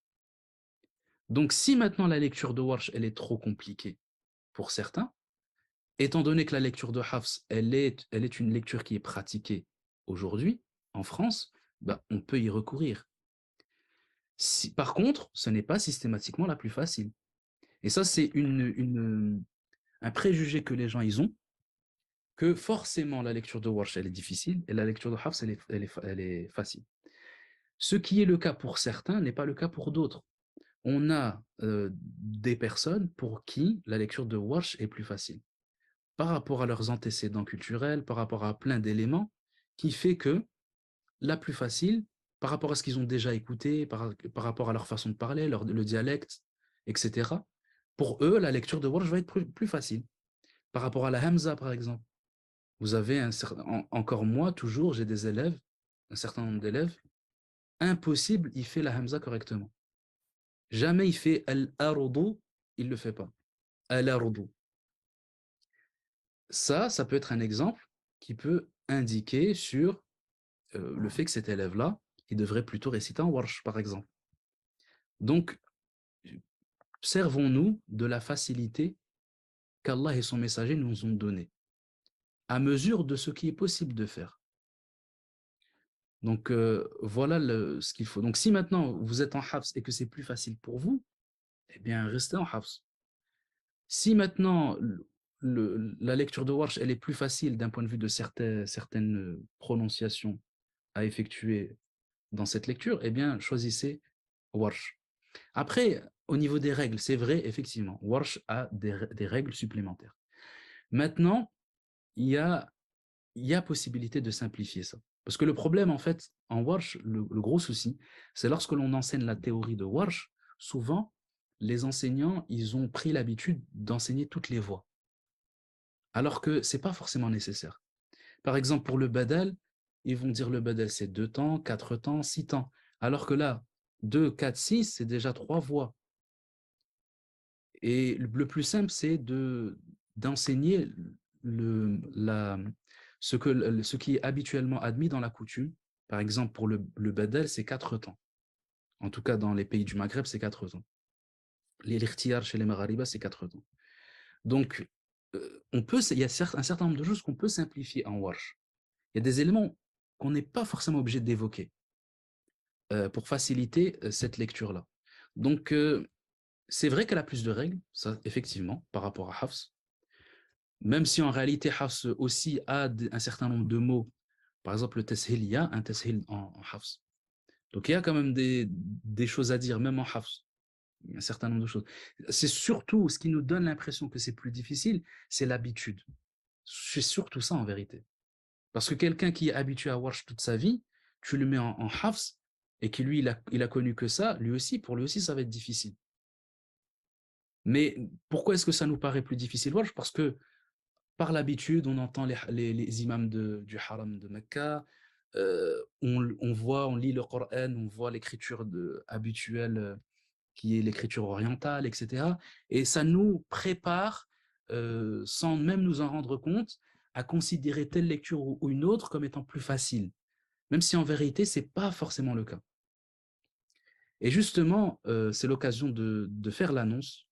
Donc, si maintenant la lecture de Warsh, elle est trop compliquée pour certains, étant donné que la lecture de Hafs, elle est une lecture qui est pratiquée aujourd'hui, en France, bah, on peut y recourir. Par contre, ce n'est pas systématiquement la plus facile. Et ça, c'est un préjugé que les gens ils ont, que forcément la lecture de Warsh, elle est difficile, et la lecture de Hafs, elle est facile. Ce qui est le cas pour certains n'est pas le cas pour d'autres. On a des personnes pour qui la lecture de Warsh est plus facile, par rapport à leurs antécédents culturels, par rapport à plein d'éléments, qui fait que la plus facile, par rapport à ce qu'ils ont déjà écouté, par rapport à leur façon de parler, le dialecte, etc., pour eux, la lecture de Warsh va être plus facile. Par rapport à la Hamza, par exemple. Vous avez encore moi, toujours, j'ai des élèves, un certain nombre d'élèves, impossible, il fait la Hamza correctement. Jamais il fait al-arudu, il ne le fait pas. Al-arudu. Ça peut être un exemple qui peut indiquer sur le fait que cet élève-là, il devrait plutôt réciter en warsh, par exemple. Donc, servons-nous de la facilité qu'Allah et son messager nous ont donnée, à mesure de ce qui est possible de faire. Donc, voilà ce qu'il faut. Donc, si maintenant vous êtes en Hafs et que c'est plus facile pour vous, eh bien, restez en Hafs. Si maintenant la lecture de Warsh, elle est plus facile d'un point de vue de certaines prononciations à effectuer dans cette lecture, eh bien, choisissez Warsh. Après, au niveau des règles, c'est vrai, effectivement, Warsh a des règles supplémentaires. Maintenant, il y a possibilité de simplifier ça. Parce que le problème, en fait, en Warsh, le gros souci, c'est lorsque l'on enseigne la théorie de Warsh, souvent, les enseignants, ils ont pris l'habitude d'enseigner toutes les voix. Alors que ce n'est pas forcément nécessaire. Par exemple, pour le badal, ils vont dire le badal, c'est 2 temps, 4 temps, 6 temps. Alors que là, 2, 4, 6, c'est déjà 3 voix. Et le plus simple, c'est d'enseigner ce qui est habituellement admis dans la coutume. Par exemple, pour le badal, c'est 4 temps. En tout cas, dans les pays du Maghreb, c'est 4 temps. L'irtiyar chez les Maghariba, c'est 4 temps. Donc, il y a un certain nombre de choses qu'on peut simplifier en Warsh. Il y a des éléments qu'on n'est pas forcément obligé d'évoquer pour faciliter cette lecture-là. Donc, c'est vrai qu'elle a plus de règles, ça, effectivement, par rapport à Hafs. Même si en réalité, Hafs aussi a un certain nombre de mots. Par exemple, le tashil, il y a un tashil en Hafs. Donc, il y a quand même des choses à dire, même en Hafs. Un certain nombre de choses. C'est surtout ce qui nous donne l'impression que c'est plus difficile, c'est l'habitude. C'est surtout ça en vérité. Parce que quelqu'un qui est habitué à Warsh toute sa vie, tu le mets en Hafs et qui lui, il a connu que ça, pour lui aussi, ça va être difficile. Mais pourquoi est-ce que ça nous paraît plus difficile Warsh? Parce que par l'habitude, on entend les imams du haram de Mecca, on lit le Coran, on voit l'écriture habituelle qui est l'écriture orientale, etc. Et ça nous prépare, sans même nous en rendre compte, à considérer telle lecture ou une autre comme étant plus facile, même si en vérité, ce n'est pas forcément le cas. Et justement, c'est l'occasion de faire l'annonce,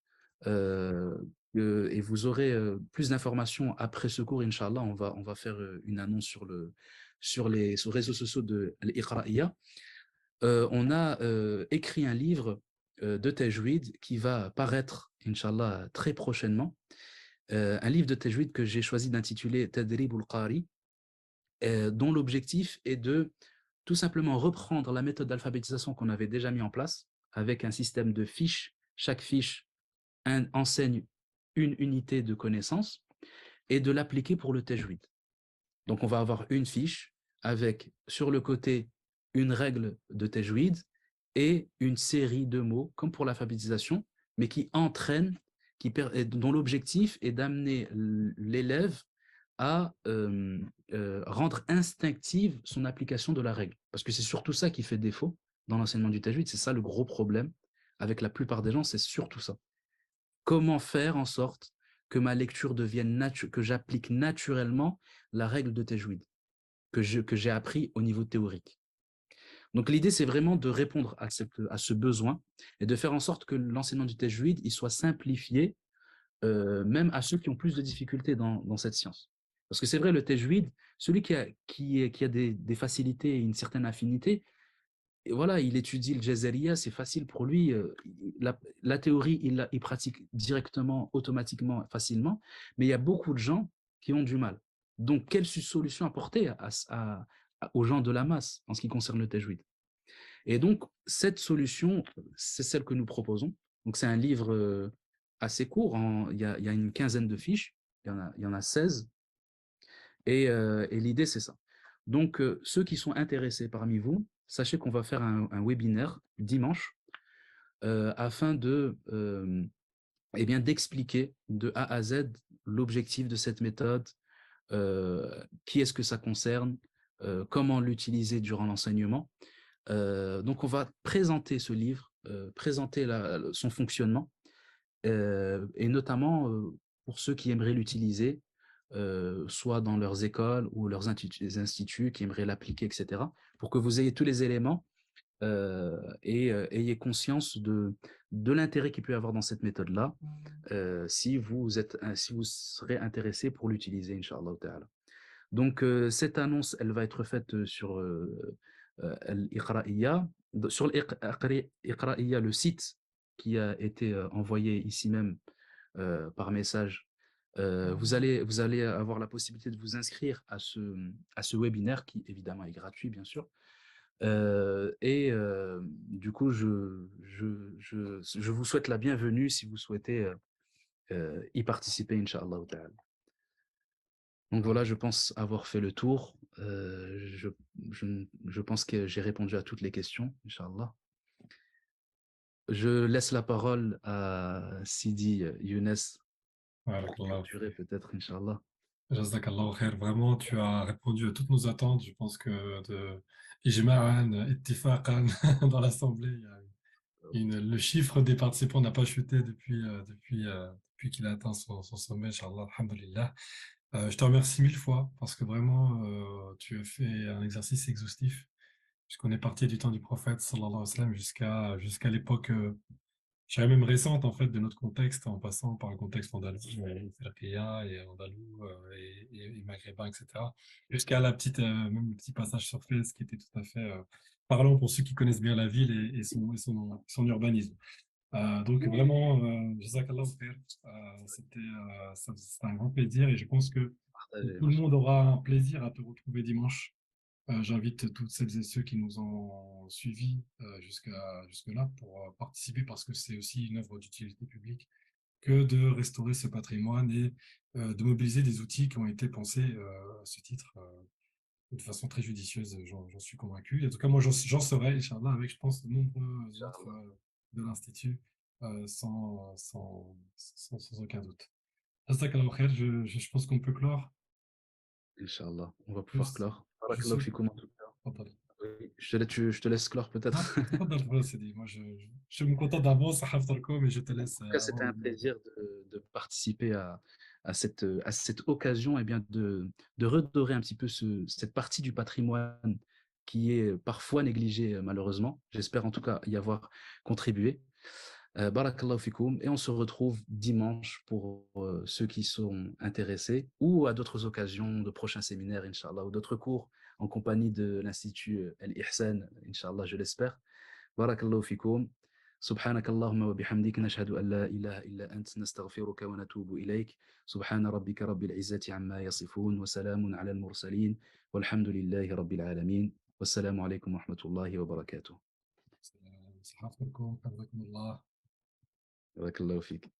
euh, et vous aurez plus d'informations après ce cours, Inch'Allah. On va faire une annonce sur les réseaux sociaux de l'Iqra'iyya. On a écrit un livre de tajwid qui va paraître, Inch'Allah, très prochainement. Un livre de tajwid que j'ai choisi d'intituler Tadrib al-Qari, dont l'objectif est de tout simplement reprendre la méthode d'alphabétisation qu'on avait déjà mis en place avec un système de fiches. Chaque fiche enseigne une unité de connaissance et de l'appliquer pour le tajwid. Donc, on va avoir une fiche avec, sur le côté, une règle de tajwid et une série de mots, comme pour l'alphabétisation, mais qui entraînent, dont l'objectif est d'amener l'élève à rendre instinctive son application de la règle. Parce que c'est surtout ça qui fait défaut dans l'enseignement du tajwid. C'est ça le gros problème avec la plupart des gens, c'est surtout ça. Comment faire en sorte que ma lecture devienne que j'applique naturellement la règle de tajwid que j'ai appris au niveau théorique. Donc l'idée, c'est vraiment de répondre à ce besoin et de faire en sorte que l'enseignement du tajwid il soit simplifié, même à ceux qui ont plus de difficultés dans cette science. Parce que c'est vrai, le tajwid, celui qui a des facilités et une certaine affinité, et voilà, il étudie le jazariya, c'est facile pour lui. La théorie, il pratique directement, automatiquement, facilement. Mais il y a beaucoup de gens qui ont du mal. Donc, quelle solution apporter aux gens de la masse en ce qui concerne le tajwid? Et donc, cette solution, c'est celle que nous proposons. Donc, c'est un livre assez court. Il y a une quinzaine de fiches. Il y en a 16. Et l'idée, c'est ça. Donc, ceux qui sont intéressés parmi vous, sachez qu'on va faire un webinaire dimanche afin eh bien, d'expliquer de A à Z l'objectif de cette méthode, qui est-ce que ça concerne, comment l'utiliser durant l'enseignement. Donc, on va présenter ce livre, présenter son fonctionnement, et notamment pour ceux qui aimeraient l'utiliser, soit dans leurs écoles ou leurs instituts qui aimeraient l'appliquer, etc., pour que vous ayez tous les éléments et ayez conscience de l'intérêt qu'il peut y avoir dans cette méthode-là, si vous serez intéressé pour l'utiliser, Inch'Allah Ta'ala. Donc, cette annonce, elle va être faite sur l'Iqra'iyya. Sur l'Iqra'iyya, le site qui a été envoyé ici même par message, vous allez avoir la possibilité de vous inscrire à ce webinaire qui, évidemment, est gratuit, bien sûr. Du coup, je vous souhaite la bienvenue si vous souhaitez y participer, Inch'Allah Ta'ala. Donc voilà, je pense avoir fait le tour. Je pense que j'ai répondu à toutes les questions, Inch'Allah. Je laisse la parole à Sidi Younes pour clôturer peut-être, Inch'Allah. Jazakallah khair. Vraiment, tu as répondu à toutes nos attentes. Je pense que de Ijma'an, Ittifaqan, dans l'Assemblée, le chiffre des participants n'a pas chuté depuis qu'il a atteint son sommet, Inch'Allah, alhamdulillah. Je te remercie mille fois parce que vraiment, tu as fait un exercice exhaustif, puisqu'on est parti du temps du prophète, sallallahu alayhi wa sallam, jusqu'à l'époque, je dirais même récente, en fait, de notre contexte, en passant par le contexte andalou, Ferkeya et andalou, et maghrébin, etc. Jusqu'à même le petit passage sur Fès qui était tout à fait parlant pour ceux qui connaissent bien la ville et son urbanisme. Donc vraiment, Jazakallah khair. C'était un grand plaisir et je pense que Partagez, tout le machallah. monde aura un plaisir à te retrouver dimanche. J'invite toutes celles et ceux qui nous ont suivis jusque-là pour participer parce que c'est aussi une œuvre d'utilité publique que de restaurer ce patrimoine et de mobiliser des outils qui ont été pensés à ce titre de façon très judicieuse, j'en suis convaincu. Et en tout cas, moi, j'en serai, Inch'Allah, avec, je pense, de nombreux autres Inch'Allah. de l'Institut, sans aucun doute. Jazakallah khair, je pense qu'on peut clore. Inch'Allah. On va pouvoir Juste, clore. juste Barakallahu fikoum en tout cas. Pardon. Oui, je te laisse clore Non, peut-être. تفضل سيدي. Moi, je me contente d'avance, حفظكم, mais je te laisse Cas, c'était avoir le un mot. plaisir de participer à cette occasion et bien de redorer un petit peu cette partie du patrimoine qui est parfois négligée malheureusement. J'espère en tout cas y avoir contribué. Barakallahu fikoum. Et on se retrouve dimanche pour ceux qui sont intéressés ou à d'autres occasions de prochains séminaires, Inch'Allah, ou d'autres cours en compagnie de l'Institut Al-Ihsan, Inch'Allah, je l'espère. بارك الله فيكم سبحانك اللهم وبحمدك نشهد أن لا إله إلا أنت نستغفرك ونتوب إليك سبحان ربك رب العزة عما يصفون وسلام على المرسلين والحمد لله رب العالمين والسلام عليكم ورحمة الله وبركاته حفظكم، حفظكم الله. بارك الله فيك